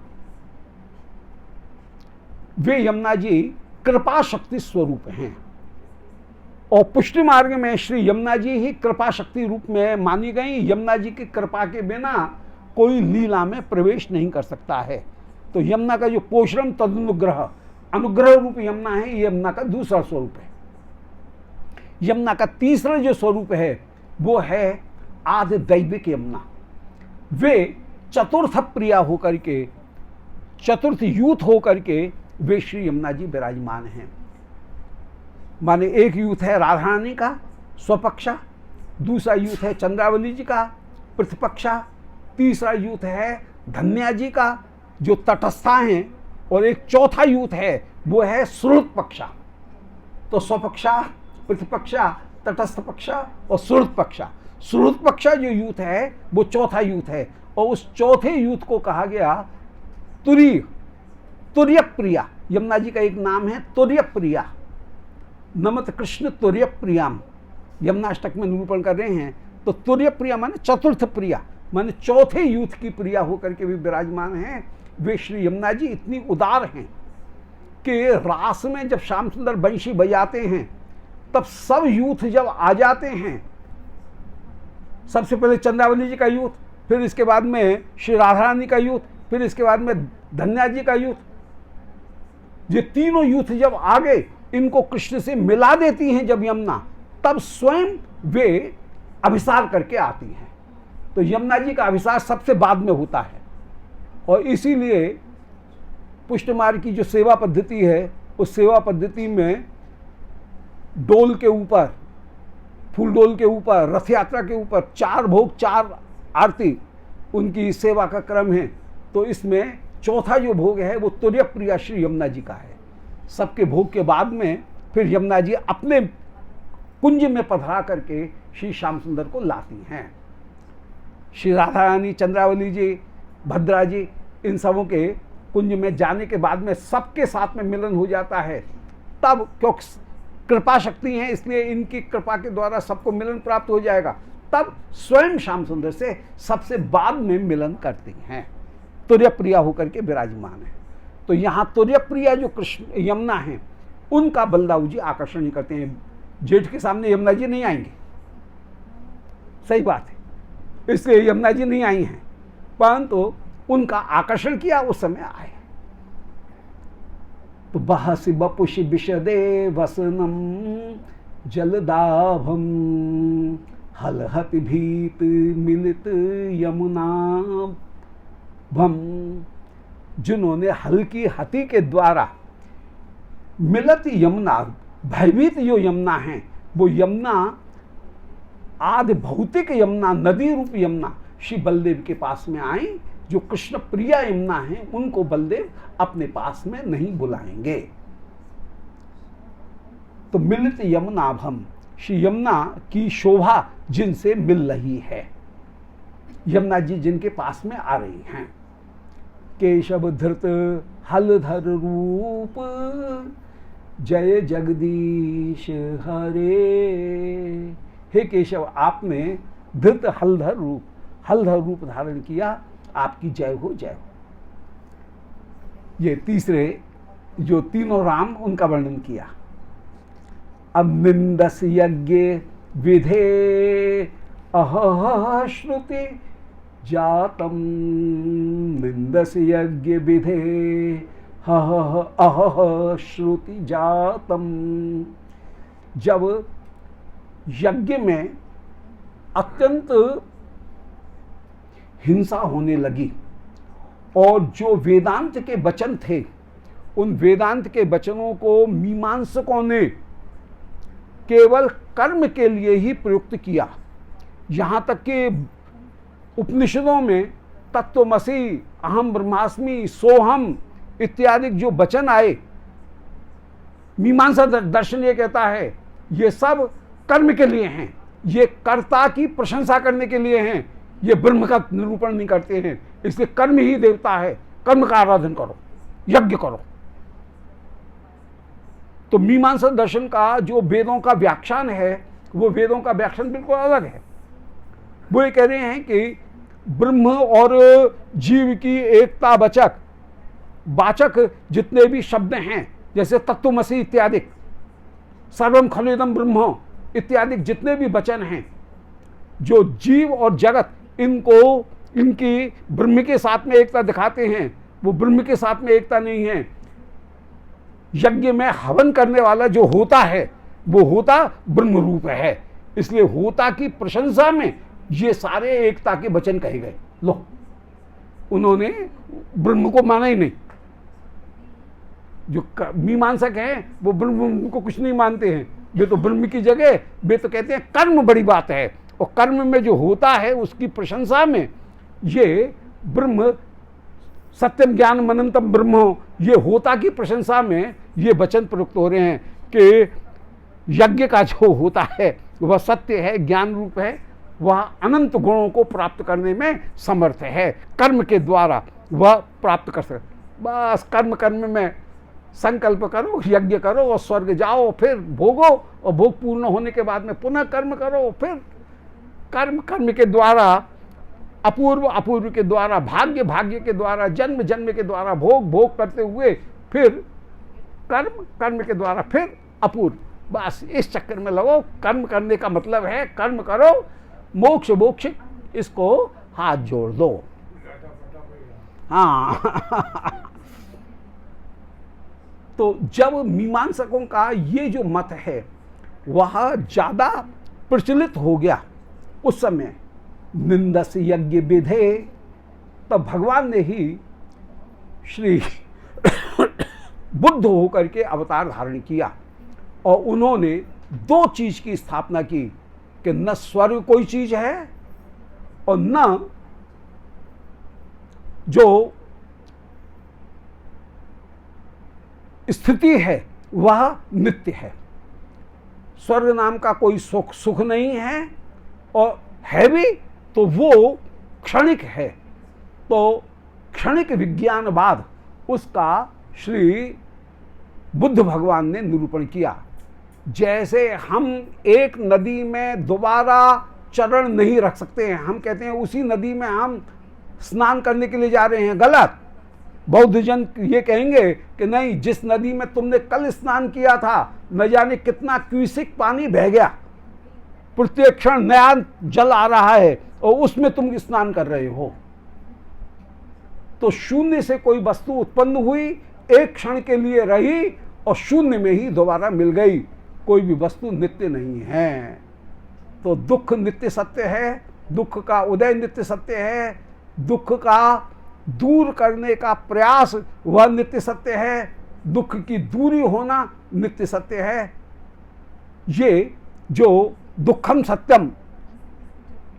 वे यमुना जी कृपा शक्ति स्वरूप हैं, और पुष्टि मार्ग में श्री यमुना जी ही कृपा शक्ति रूप में मानी गई। यमुना जी की कृपा के बिना कोई लीला में प्रवेश नहीं कर सकता है। तो यमुना का जो पोषण तदनुग्रह, अनुग्रह रूप यमुना है, ये यमुना का दूसरा स्वरूप है। यमुना का तीसरा जो स्वरूप है वो है आदि दैविक यमुना। वे चतुर्थ प्रिया होकर के, चतुर्थ यूथ होकर के वे श्री यमुना जी विराजमान हैं। माने एक यूथ है राधा रानी का स्वपक्षा, दूसरा यूथ है चंद्रावली जी का प्रतिपक्षा, तीसरा यूथ है धन्या जी का जो तटस्था हैं, और एक चौथा यूथ है वो है श्रुत पक्षा। तो स्वपक्षा, प्रतिपक्षा, तटस्थ पक्षा और श्रुत पक्षा। श्रुत पक्षा जो यूथ है वो चौथा यूथ है, और उस चौथे यूथ को कहा गया तुर्य प्रिया। यमुना जी का एक नाम है तुर्य प्रिया, नमत कृष्ण तुर्य प्रियाम, यमुनाष्टक में निरूपण कर रहे हैं। तो तुर्य प्रिया माने चतुर्थ प्रिया, माने चौथे यूथ की प्रिया होकर के भी विराजमान हैं। वे श्री यमुना जी इतनी उदार हैं कि रास में जब श्याम सुंदर बंशी बजाते हैं तब सब यूथ जब आ जाते हैं, सबसे पहले चंद्रावली जी का यूथ, फिर इसके बाद में श्री राधा रानी का यूथ, फिर इसके बाद में धन्या जी का यूथ, ये तीनों यूथ जब आ गए, इनको कृष्ण से मिला देती हैं जब यमुना, तब स्वयं वे अभिसार करके आती हैं। तो यमुना जी का अभिसार सबसे बाद में होता है, और इसीलिए पुष्टमार्ग की जो सेवा पद्धति है, उस सेवा पद्धति में डोल के ऊपर, फूल डोल के ऊपर, रथ यात्रा के ऊपर 4 भोग 4 आरती उनकी सेवा का क्रम है। तो इसमें चौथा जो भोग है वो तुर्य प्रिया श्री यमुना जी का है। सबके भोग के बाद में फिर यमुना जी अपने कुंज में पधरा करके श्री श्याम सुंदर को लाती हैं। श्री राधा रानी, चंद्रावली जी, भद्रा जी, इन सबों के कुंज में जाने के बाद में सबके साथ में मिलन हो जाता है। तब क्योंकि कृपा शक्ति है, इसलिए इनकी कृपा के द्वारा सबको मिलन प्राप्त हो जाएगा। तब स्वयं श्याम सुंदर से सबसे बाद में मिलन करती हैं, तुर्य प्रिया होकर के विराजमान है। तो यहाँ तुर्य प्रिया जो कृष्ण यमुना है, उनका बलदाऊ जी आकर्षण ही करते हैं। जेठ के सामने यमुना जी नहीं आएंगे, सही बात है, इसलिए यमुना जी नहीं आई हैं, परंतु उनका आकर्षण किया उस समय आए। तो बहसि बपुषि विशदे वसनम जलदाभम हलहति भीत मिलित यमुना भम। जिन्होंने हल्की हति के द्वारा मिलत यमुना, भयभीत जो यमुना है वो यमुना आदि भौतिक यमुना, नदी रूप यमुना श्री बलदेव के पास में आई। जो कृष्ण प्रिया यमुना है उनको बलदेव अपने पास में नहीं बुलाएंगे। तो मिलित यमुनाभम, श्री यमुना की शोभा जिनसे मिल रही है, यमुना जी जिनके पास में आ रही हैं। केशव धृत हलधर रूप, जय जगदीश हरे। हे केशव, आपने धृत हलधर रूप धारण किया, आपकी जय हो जय हो। ये तीसरे जो तीनों राम उनका वर्णन किया। अब निंदस यज्ञ विधे अह श्रुति जातम, निंदस यज्ञ विधे अह श्रुति जातम। जब यज्ञ में अत्यंत हिंसा होने लगी और जो वेदांत के वचन थे उन वेदांत के वचनों को मीमांसकों ने केवल कर्म के लिए ही प्रयुक्त किया। यहाँ तक कि उपनिषदों में तत्वमसि, अहम ब्रह्मास्मि, सोहम इत्यादि जो वचन आए, मीमांसा दर्शन ये कहता है ये सब कर्म के लिए हैं, ये कर्ता की प्रशंसा करने के लिए हैं, ये ब्रह्म का निरूपण नहीं करते हैं। इसलिए कर्म ही देवता है, कर्म का आराधन करो, यज्ञ करो। तो मीमांसा दर्शन का जो वेदों का व्याख्यान है वो वेदों का व्याख्यान बिल्कुल अलग है। वो ये कह रहे हैं कि ब्रह्म और जीव की एकता वाचक जितने भी शब्द हैं, जैसे तत्वमसि इत्यादि, सर्वम खलुइदं ब्रह्म इत्यादि जितने भी वचन हैं, जो जीव और जगत इनको इनकी ब्रह्म के साथ में एकता दिखाते हैं, वो ब्रह्म के साथ में एकता नहीं है। यज्ञ में हवन करने वाला जो होता है वो होता ब्रह्म रूप है। इसलिए होता की प्रशंसा में ये सारे एकता के वचन कहे गए। लो, उन्होंने ब्रह्म को माना ही नहीं। जो मीमांसक हैं वो ब्रह्म को कुछ नहीं मानते हैं, वे तो ब्रह्म की जगह वे तो कहते हैं कर्म बड़ी बात है, और कर्म में जो होता है उसकी प्रशंसा में ये ब्रह्म सत्यम ज्ञान मनंतम ब्रह्म, ये होता की प्रशंसा में ये वचन प्रयुक्त हो रहे हैं कि यज्ञ का जो होता है वह सत्य है, ज्ञान रूप है, वह अनंत गुणों को प्राप्त करने में समर्थ है। कर्म के द्वारा वह प्राप्त कर सकते। बस कर्म में संकल्प करो, यज्ञ करो और स्वर्ग जाओ, फिर भोगो, और भोग पूर्ण होने के बाद में पुनः कर्म करो, फिर कर्म के द्वारा अपूर्व के द्वारा भाग्य के द्वारा जन्म के द्वारा भोग करते हुए फिर कर्म के द्वारा फिर अपूर्व। बस इस चक्कर में लगो। कर्म करने का मतलब है कर्म करो, मोक्ष इसको हाथ जोड़ दो। हाँ तो जब मीमांसकों का ये जो मत है वह ज्यादा प्रचलित हो गया उस समय, निंदस यज्ञ विधे, तब भगवान ने ही श्री बुद्ध होकर के अवतार धारण किया और उन्होंने दो चीज की स्थापना की कि न स्वर्ग कोई चीज है और न जो स्थिति है वह नित्य है। स्वर्ग नाम का कोई सुख नहीं है, और है भी तो वो क्षणिक है। तो क्षणिक विज्ञानवाद उसका श्री बुद्ध भगवान ने निरूपण किया। जैसे हम एक नदी में दोबारा चरण नहीं रख सकते हैं, हम कहते हैं उसी नदी में हम स्नान करने के लिए जा रहे हैं, गलत। बौद्ध जन ये कहेंगे कि नहीं, जिस नदी में तुमने कल स्नान किया था न जाने कितना क्यूसिक पानी बह गया, प्रत्येक क्षण नया जल आ रहा है और उसमें तुम स्नान कर रहे हो। तो शून्य से कोई वस्तु उत्पन्न हुई, एक क्षण के लिए रही और शून्य में ही दोबारा मिल गई। कोई भी वस्तु नित्य नहीं है। तो दुख नित्य सत्य है, दुख का उदय नित्य सत्य है, दुख का दूर करने का प्रयास वह नित्य सत्य है, दुख की दूरी होना नित्य सत्य है। ये जो दुखम सत्यम,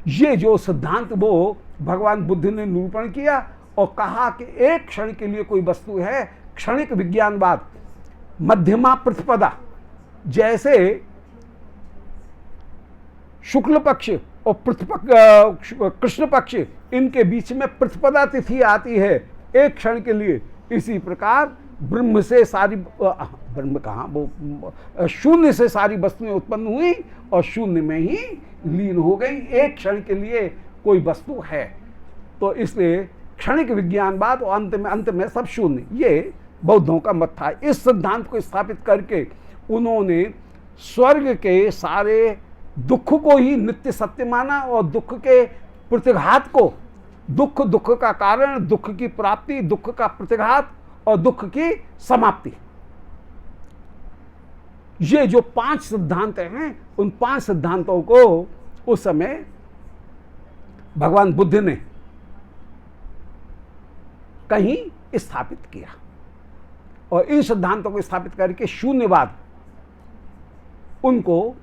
ये जो सिद्धांत वो भगवान बुद्ध ने निरूपण किया और कहा कि एक क्षण के लिए कोई वस्तु है, क्षणिक विज्ञानवाद, मध्यमा प्रतिपदा, जैसे शुक्ल पक्ष और प्रतिपक्ष कृष्ण पक्ष, इनके बीच में प्रतिपदा तिथि आती है एक क्षण के लिए, इसी प्रकार ब्रह्म से सारी, ब्रह्म कहाँ, वो शून्य से सारी वस्तुएं उत्पन्न हुई और शून्य में ही लीन हो गई। एक क्षण के लिए कोई वस्तु है, तो इसलिए क्षणिक विज्ञानवाद और अंत में सब शून्य, ये बौद्धों का मत था। इस सिद्धांत को स्थापित करके उन्होंने स्वर्ग के सारे दुख को ही नित्य सत्य माना और दुख के प्रतिघात को, दुख का कारण, दुख की प्राप्ति, दुख का प्रतिघात और दुख की समाप्ति, ये जो 5 सिद्धांत हैं, उन 5 सिद्धांतों को उस समय भगवान बुद्ध ने कहीं स्थापित किया और इन सिद्धांतों को स्थापित करके शून्यवाद उनको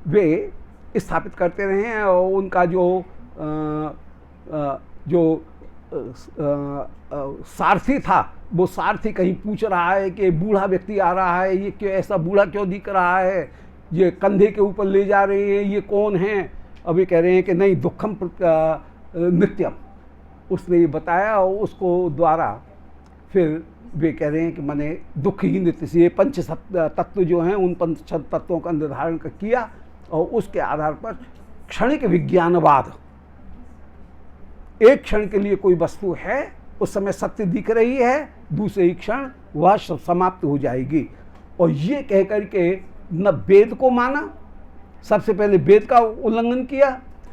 वे स्थापित करते रहे और उनका जो सारथी था, वो सारथी कहीं पूछ रहा है कि बूढ़ा व्यक्ति आ रहा है, ये क्यों ऐसा बूढ़ा क्यों दिख रहा है, ये कंधे के ऊपर ले जा रहे हैं, ये कौन है? अभी कह रहे हैं कि नहीं, दुखम नित्यम, उसने ये बताया और उसको द्वारा फिर वे कह रहे हैं कि मैंने दुख ही नित्य से, ये 5 तत्व जो हैं उन 5 तत्वों का निर्धारण किया और उसके आधार पर क्षणिक विज्ञानवाद, एक क्षण के लिए कोई वस्तु है, उस समय सत्य दिख रही है, दूसरे ही क्षण वह समाप्त हो जाएगी। और ये कह करके न वेद को माना, सबसे पहले वेद का उल्लंघन किया,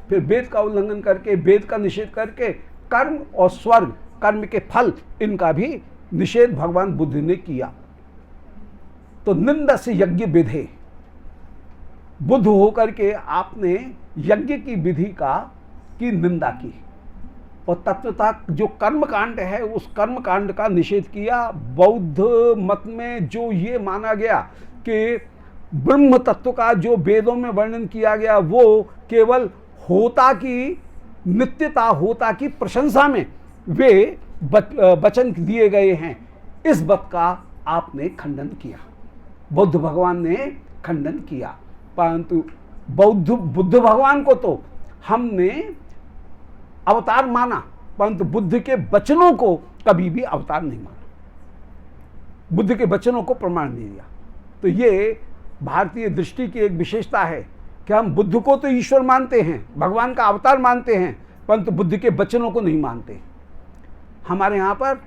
फिर वेद का उल्लंघन करके, वेद का निषेध करके कर्म और स्वर्ग, कर्म के फल, इनका भी निषेध भगवान बुद्ध ने किया। तो निंदा से यज्ञ विधे, बुद्ध होकर के आपने यज्ञ की विधि की निंदा की और तत्वतः जो कर्म कांड है उस कर्म कांड का निषेध किया। बौद्ध मत में जो ये माना गया कि ब्रह्म तत्व का जो वेदों में वर्णन किया गया वो केवल होता की नित्यता, होता की प्रशंसा में वे वचन दिए गए हैं, इस बात का आपने खंडन किया, बुद्ध भगवान ने खंडन किया। परंतु बुद्ध भगवान को तो हमने अवतार माना, परंतु बुद्ध के वचनों को कभी भी अवतार नहीं माना, बुद्ध के वचनों को प्रमाण नहीं दिया। तो ये भारतीय दृष्टि की एक विशेषता है कि हम बुद्ध को तो ईश्वर मानते हैं, भगवान का अवतार मानते हैं, परंतु बुद्ध के वचनों को नहीं मानते। हमारे यहाँ पर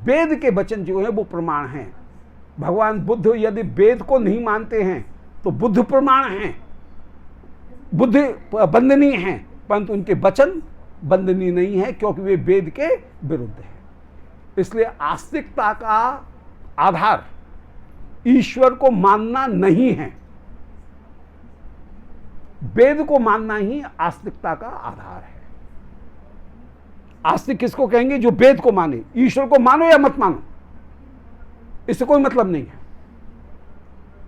वेद के वचन जो है वो प्रमाण हैं। भगवान बुद्ध यदि वेद को नहीं मानते हैं तो बुद्ध प्रमाण हैं, बुद्ध वंदनीय हैं, परंतु उनके वचन वंदनीय नहीं है क्योंकि वे वेद के विरुद्ध है। इसलिए आस्तिकता का आधार ईश्वर को मानना नहीं है, वेद को मानना ही आस्तिकता का आधार है। आस्तिक किसको कहेंगे? जो वेद को माने। ईश्वर को मानो या मत मानो, इससे कोई मतलब नहीं है।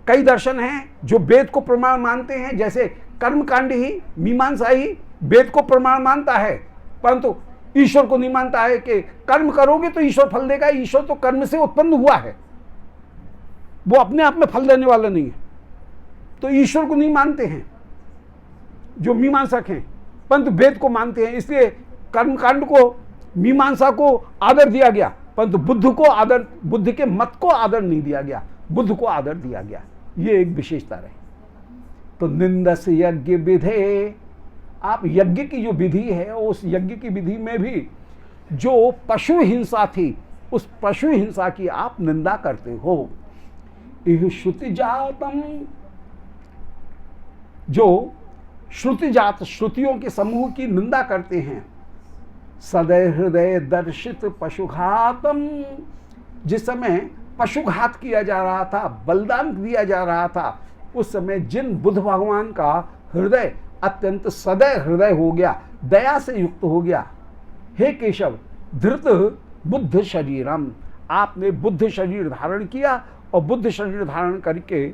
कई दर्शन हैं जो वेद को प्रमाण मानते हैं, जैसे कर्मकांड ही, मीमांसा ही वेद को प्रमाण मानता है, परंतु ईश्वर को नहीं मानता है कि कर्म करोगे तो ईश्वर फल देगा। ईश्वर तो कर्म से उत्पन्न हुआ है, वो अपने आप में फल देने वाला नहीं है। तो ईश्वर को नहीं मानते हैं जो मीमांसक हैं, परंतु वेद को मानते हैं। इसलिए कर्मकांड को, मीमांसा को आदर दिया गया, परंतु बुद्ध को आदर, बुद्ध के मत को आदर नहीं दिया गया, बुद्ध को आदर दिया गया। ये एक विशेषता रही। तो निंदस यज्ञ विधे, आप यज्ञ की जो विधि है उस यज्ञ की विधि में भी जो पशु हिंसा थी, उस पशु हिंसा की आप निंदा करते हो। इह श्रुति जातम, जो श्रुति जात, श्रुतियों के समूह की निंदा करते हैं। सदै हृदय दर्शित पशुघातम, जिस समय पशुघात किया जा रहा था, बलिदान दिया जा रहा था, उस समय जिन बुद्ध भगवान का हृदय अत्यंत सदै हृदय हो गया, दया से युक्त हो गया। हे केशव, धृत बुद्ध शरीरम, आपने बुद्ध शरीर धारण किया और बुद्ध शरीर धारण करके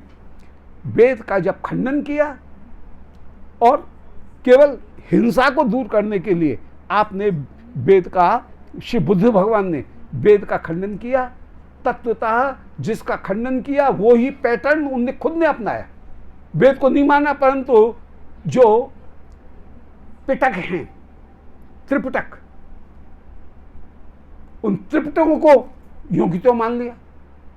वेद का जब खंडन किया और केवल हिंसा को दूर करने के लिए आपने वेद का, श्री बुद्ध भगवान ने वेद का खंडन किया। तत्वतः जिसका खंडन किया वो ही पैटर्न उनने खुद ने अपनाया। वेद को नहीं माना, परंतु जो पिटक हैं, त्रिपिटक, उन त्रिपिटकों को यूं की तो मान लिया।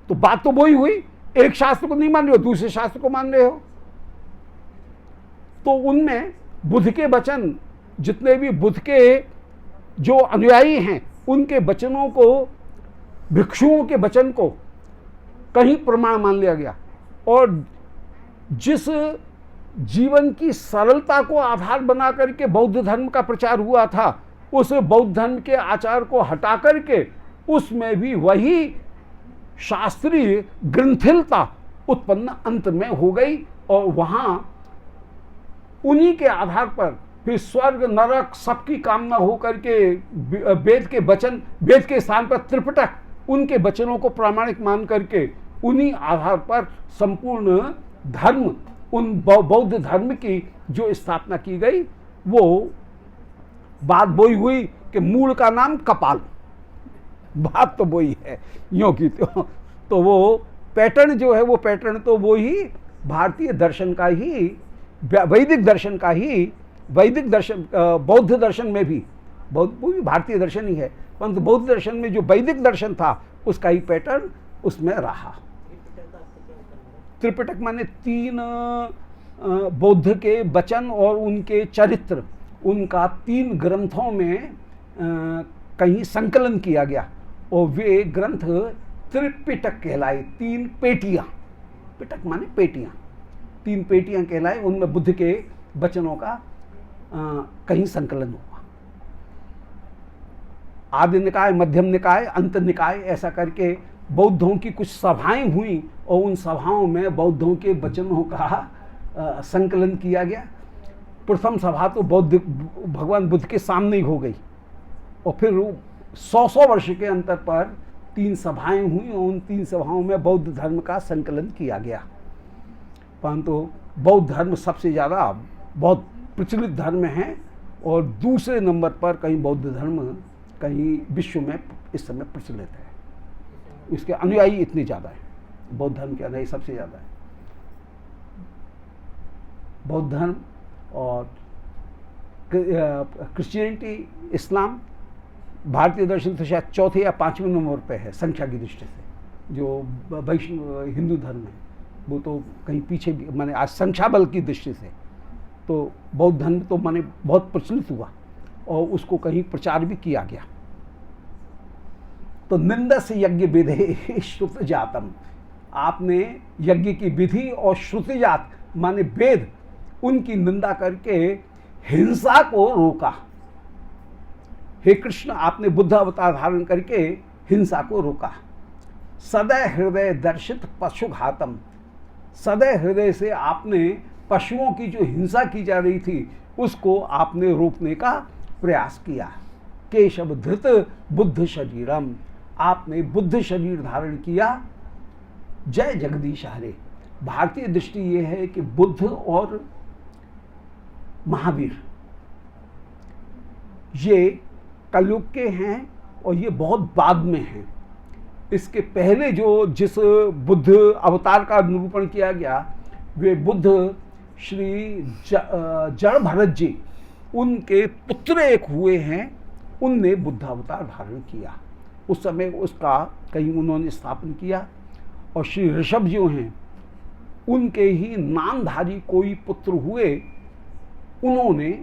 तो बात तो वही हुई, एक शास्त्र को नहीं मान रहे हो, दूसरे शास्त्र को मान रहे हो। तो उनमें बुद्ध के वचन, जितने भी बुद्ध के जो अनुयायी हैं, उनके वचनों को, भिक्षुओं के वचन को कहीं प्रमाण मान लिया गया। और जिस जीवन की सरलता को आधार बना करके बौद्ध धर्म का प्रचार हुआ था, उस बौद्ध धर्म के आचार को हटा करके उसमें भी वही शास्त्रीय ग्रंथिलता उत्पन्न अंत में हो गई। और वहां उन्हीं के आधार पर फिर स्वर्ग नरक सबकी कामना हो करके वेद के वचन, वेद के स्थान पर त्रिपिटक, उनके वचनों को प्रामाणिक मान करके उन्हीं आधार पर संपूर्ण धर्म, उन बौद्ध धर्म की जो स्थापना की गई, वो बात वही हुई कि मूल का नाम कपाल, बात तो वही है यूँ की। तो वो पैटर्न जो है, वो पैटर्न तो वो ही भारतीय दर्शन का ही, वैदिक दर्शन का ही, वैदिक दर्शन, बौद्ध दर्शन में भी, वो भी भारतीय दर्शन ही है, परंतु बौद्ध दर्शन में जो वैदिक दर्शन था उसका ही पैटर्न उसमें रहा। त्रिपिटक माने 3 बौद्ध के वचन और उनके चरित्र, उनका 3 ग्रंथों में कहीं संकलन किया गया और वे ग्रंथ त्रिपिटक कहलाए। 3 पेटियां, पिटक माने पेटियां, 3 पेटियां कहलाए। उनमें बुद्ध के वचनों का कहीं संकलन हुआ। आदि निकाय, मध्यम निकाय, अंत निकाय, ऐसा करके बौद्धों की कुछ सभाएं हुई और उन सभाओं में बौद्धों के वचनों का संकलन किया गया। प्रथम सभा तो बौद्ध भगवान बुद्ध के सामने ही हो गई और फिर 100 वर्ष के अंतर पर 3 सभाएं हुई और उन 3 सभाओं में बौद्ध धर्म का संकलन किया गया। परंतु बौद्ध धर्म सबसे ज़्यादा बहुत प्रचलित धर्म है और दूसरे नंबर पर कहीं बौद्ध धर्म कहीं विश्व में इस समय प्रचलित है। इसके अनुयायी इतने ज़्यादा हैं, बौद्ध धर्म के अनुयायी सबसे ज़्यादा है। बौद्ध धर्म और क्रिश्चियनिटी, इस्लाम, भारतीय दर्शन तो शायद 4थे या 5वें नंबर पे है संख्या की दृष्टि से। जो वैष्णव हिंदू धर्म है वो तो कहीं पीछे भी, माने आज संख्या बल की दृष्टि से तो बौद्ध धर्म तो माने बहुत प्रचलित हुआ और उसको कहीं प्रचार भी किया गया। तो निंदस यज्ञ विधे श्रुत जातम, आपने यज्ञ की विधि और श्रुति जात माने वेद, उनकी निंदा करके हिंसा को रोका। हे कृष्ण, आपने बुद्ध अवतार धारण करके हिंसा को रोका। सदै हृदय दर्शित पशुघातम, सदै हृदय से आपने पशुओं की जो हिंसा की जा रही थी उसको आपने रोकने का प्रयास किया। केशव धृत बुद्ध शरीरम, आपने बुद्ध शरीर धारण किया। जय जगदीश हरे, भारतीय दृष्टि ये है कि बुद्ध और महावीर ये कलयुग के हैं और ये बहुत बाद में हैं। इसके पहले जो जिस बुद्ध अवतार का निरूपण किया गया वे बुद्ध श्री जड़ भरत जी, उनके पुत्र एक हुए हैं, उनने बुद्ध अवतार धारण किया। उस समय उसका कहीं उन्होंने स्थापन किया। और श्री ऋषभ जो हैं उनके ही नामधारी कोई पुत्र हुए, उन्होंने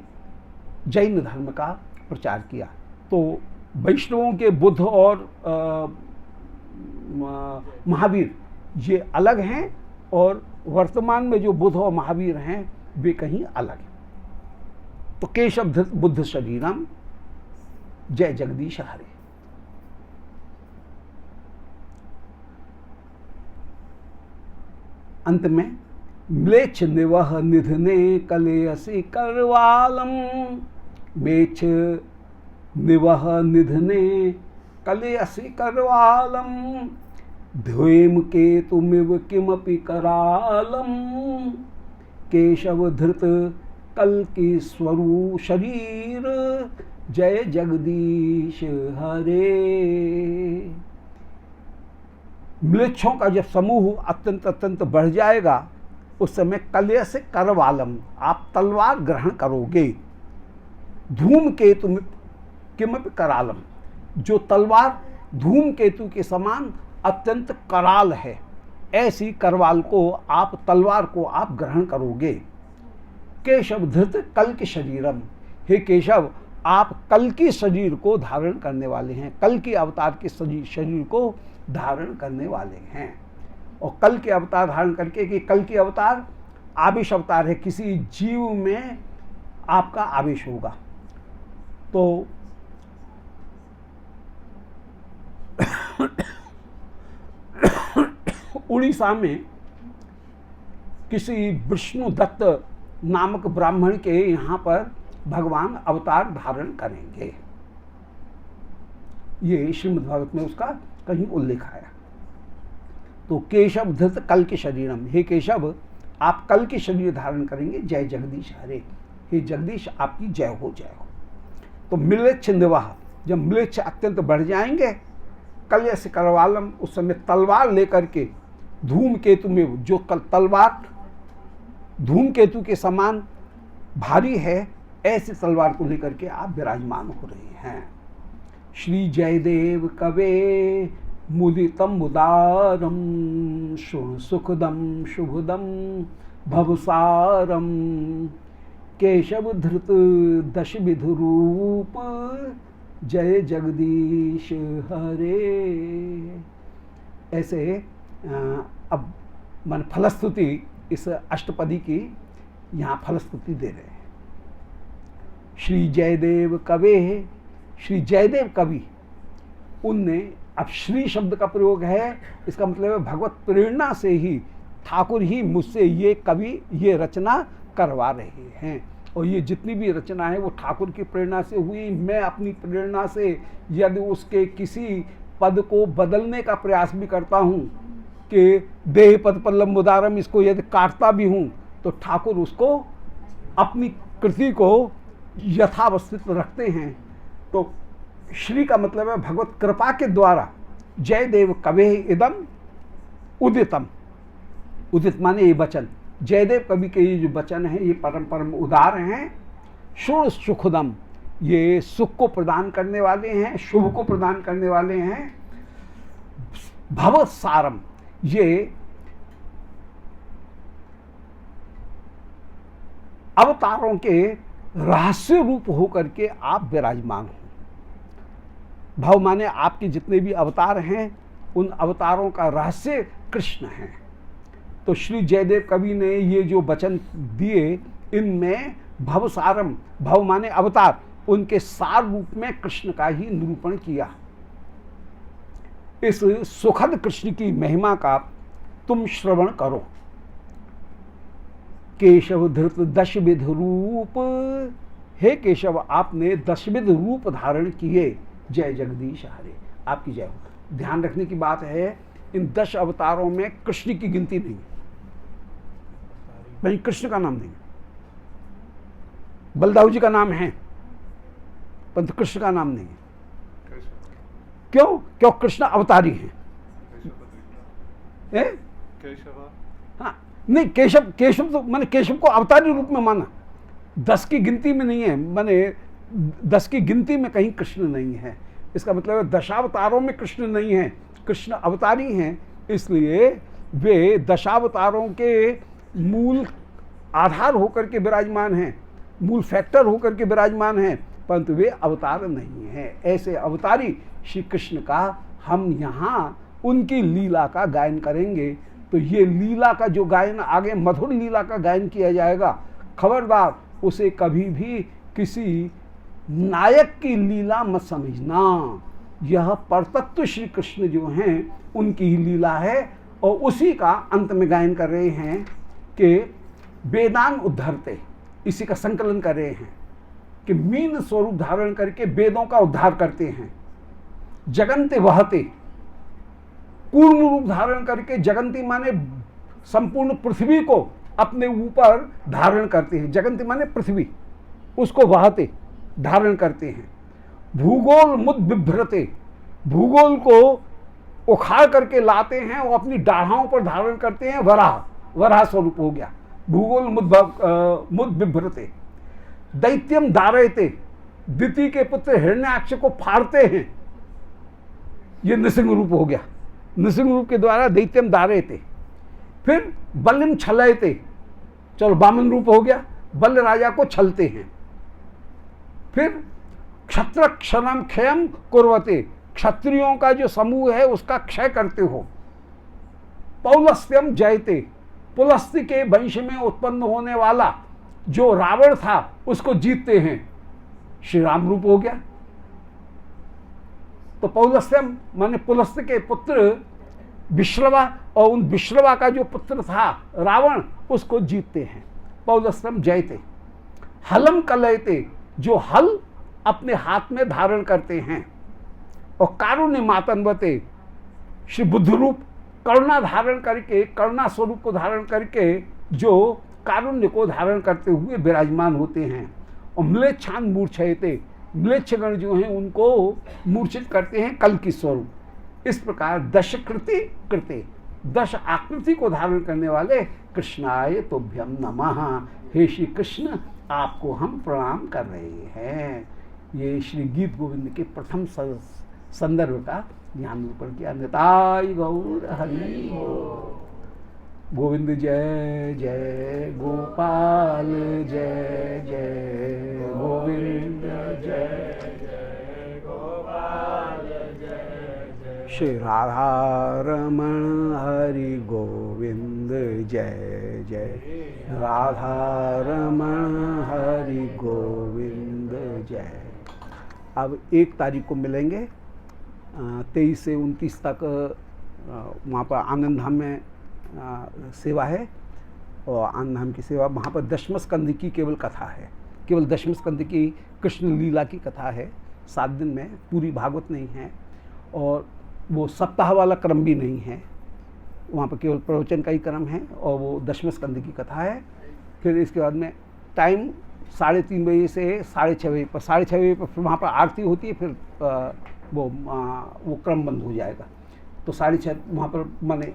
जैन धर्म का प्रचार किया। तो वैष्णवों के बुद्ध और महावीर ये अलग हैं और वर्तमान में जो बुद्ध और महावीर हैं वे कहीं अलग हैं। तो केशव धृत बुद्ध शरीरम, जय जगदीश हरे। अंत में म्लेच्छ निवह निधने कलेयसी करवालम, मेच्छ निवह निधने कलेयसी करवालम, ध्वेम केतुमिव किमपि करालम केशव धृत कल्कि स्वरूप शरीर जय जगदीश हरे। म्लेच्छों का जब समूह अत्यंत बढ़ जाएगा उस समय कलय से करवालम, आप तलवार ग्रहण करोगे। धूमकेतु किमपि करालम, जो तलवार धूमकेतु के समान अत्यंत कराल है, ऐसी करवाल को आप, तलवार को आप ग्रहण करोगे। केशव धृत कल के शरीरम, हे केशव आप कल के शरीर को धारण करने वाले हैं, कल के अवतार के शरीर को धारण करने वाले हैं। और कल के अवतार धारण करके, कि कल के अवतार आवेश अवतार है, किसी जीव में आपका आवेश होगा। तो उड़ीसा में किसी विष्णु दत्त नामक ब्राह्मण के यहाँ पर भगवान अवतार धारण करेंगे, ये श्रीमद्भागवत में उसका कहीं उल्लेख आया। तो केशव धृत कल के शरीरम, हे केशव आप कल के शरीर धारण करेंगे, जय जगदीश हरे, हे जगदीश आपकी जय हो जय हो। तो म्लेच्छ छिंदवाह, जब म्लेच्छ अत्यंत बढ़ जाएंगे, कलय से करवालम, उस समय तलवार लेकर के धूमकेतु में, जो तलवार धूमकेतु के समान भारी है, ऐसी तलवार को लेकर के आप विराजमान हो रहे हैं। श्री जयदेव कवे मुदितम मुदारम शुण सुखदम शुभदम भवसारम केशव धृत दशविध रूप जय जगदीश हरे। ऐसे अब मन फलस्तुति, इस अष्टपदी की यहाँ फलस्तुति दे रहे हैं। श्री जयदेव कवे, श्री जयदेव कवि, उनने, अब श्री शब्द का प्रयोग है, इसका मतलब है भगवत प्रेरणा से ही ठाकुर ही मुझसे ये कवि ये रचना करवा रहे हैं। और ये जितनी भी रचना है वो ठाकुर की प्रेरणा से हुई। मैं अपनी प्रेरणा से यदि उसके किसी पद को बदलने का प्रयास भी करता हूँ कि देह पद पल्लम मुदारम, इसको यदि काटता भी हूँ तो ठाकुर उसको अपनी कृति को यथावस्थित रखते हैं। तो श्री का मतलब है भगवत कृपा के द्वारा जयदेव कवे इदम उदितम, उदित माने ये वचन, जयदेव कवि के ये जो वचन है ये परम परम उदार हैं। शुभ सुखदम, ये सुख को प्रदान करने वाले हैं, शुभ को प्रदान करने वाले हैं। भवत सारम, ये अवतारों के रहस्य रूप होकर के आप विराजमान हो। भव माने आपके जितने भी अवतार हैं उन अवतारों का रहस्य कृष्ण है। तो श्री जयदेव कवि ने ये जो वचन दिए, इनमें भवसारम, भव माने अवतार, उनके सार रूप में कृष्ण का ही निरूपण किया। इस सुखद कृष्ण की महिमा का तुम श्रवण करो। केशव धृत दशविध रूप, हे केशव आपने दशविध रूप धारण किए, जय जगदीश हरे, आपकी जय हो। ध्यान रखने की बात है, इन 10 अवतारों में कृष्ण की गिनती नहीं, भाई कृष्ण का नाम नहीं। बलदाऊ जी का नाम है परंतु कृष्ण का नाम नहीं है। क्यों? क्यों? कृष्ण अवतारी हैं। हाँ, नहीं, केशव, केशव तो मैंने केशव को अवतारी रूप में माना, 10 की गिनती में नहीं है, मैंने 10 की गिनती में कहीं कृष्ण नहीं है। इसका मतलब है दशावतारों में कृष्ण नहीं है, कृष्ण अवतारी हैं, इसलिए वे दशावतारों के मूल आधार होकर के विराजमान हैं, मूल फैक्टर होकर के विराजमान हैं, परंतु वे अवतार नहीं हैं। ऐसे अवतारी श्री कृष्ण का हम यहाँ उनकी लीला का गायन करेंगे। तो ये लीला का जो गायन आगे मधुर लीला का गायन किया जाएगा, खबरदार उसे कभी भी किसी नायक की लीला मत समझना। यह परतत्व श्री कृष्ण जो हैं उनकी ही लीला है। और उसी का अंत में गायन कर रहे हैं कि वेदान उद्धरते, इसी का संकलन कर रहे हैं कि मीन स्वरूप धारण करके वेदों का उद्धार करते हैं। जगन्ते वहते, कूर्म रूप धारण करके जगंती माने संपूर्ण पृथ्वी को अपने ऊपर धारण करते हैं। जगंती माने पृथ्वी, उसको वहाते धारण करते हैं। भूगोल मुद बिभ्रते, भूगोल को उखाड़ करके लाते हैं और अपनी डाढ़ाओं पर धारण करते हैं। वराह, वराह स्वरूप हो गया भूगोल मुद बिभ्रते। दैत्यम दारयते, दिति के पुत्र हिरण्याक्ष को फाड़ते हैं, ये नृसिंह रूप हो गया। नृसिंह रूप के द्वारा दैत्यम दारयते। फिर बलिम छलयते, चलो वामन रूप हो गया, बल राजा को छलते हैं। फिर क्षत्र क्षणम क्षयम कुर्वते, क्षत्रियों का जो समूह है उसका क्षय करते हो। पौलस्त्यम जयते, पुलस्त्य के वंश में उत्पन्न होने वाला जो रावण था उसको जीतते हैं, श्री राम रूप हो गया। तो पौलस्त्यम माने पुलस्त्य के पुत्र विश्रवा, और उन विश्रवा का जो पुत्र था रावण उसको जीतते हैं, पौलस्त्यम जयते। हलम कलयते, जो हल अपने हाथ में धारण करते हैं। और कारुण्य मातन्वते, श्री बुद्ध रूप करुणा धारण करके, करुणा स्वरूप को धारण करके जो कारुण्य को धारण करते हुए विराजमान होते हैं। और म्लेच्छान मूर्छयते, म्लेच्छगण जो हैं उनको मूर्छित करते हैं कल की स्वरूप। इस प्रकार दश कृति कृते, 10 आकृति को धारण करने वाले कृष्णाय तुभ्यम नमः, हे श्री कृष्ण आपको हम प्रणाम कर रहे हैं। ये श्री गीत गोविंद के प्रथम संदर्भ का ध्यान ऊपर किया। निताय गौर हरि गोविंद जय जय गोपाल जय जय गोविंद जय जय गोपाल जय जय श्री राधा रमण हरि गोविंद जय जय राधा रमण हरि गोविंद जय। अब 1 तारीख को मिलेंगे, 23 से 29 तक वहाँ पर आनंद धाम में सेवा है। और आनंद धाम की सेवा, वहाँ पर दशम स्कंद की केवल कथा है, केवल दशम स्कंद की कृष्ण लीला की कथा है। 7 दिन में पूरी भागवत नहीं है, और वो सप्ताह वाला क्रम भी नहीं है, वहाँ पर केवल प्रवचन का ही क्रम है, और वो दशम स्कंद की कथा है। फिर इसके बाद में टाइम 3:30 बजे से 6:30 बजे पर, 6:30 बजे पर फिर वहाँ पर आरती होती है। फिर वो क्रम बंद हो जाएगा। तो 6:30 वहाँ पर माने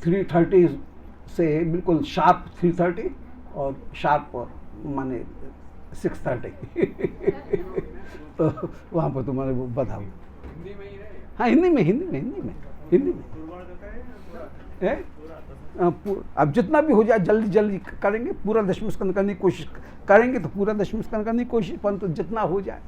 3:30 से बिल्कुल शार्प 3:30 और शार्प माने 6:30 तो वहाँ पर तुम्हारे वो बताओ। हिंदी में ही रहे। हाँ हिंदी में अब जितना भी हो जाए जल्दी जल्दी करेंगे, पूरा दशम स्कंद करने की कोशिश करेंगे तो पूरा दशम स्कंद करने की कोशिश, परंतु जितना हो जाए।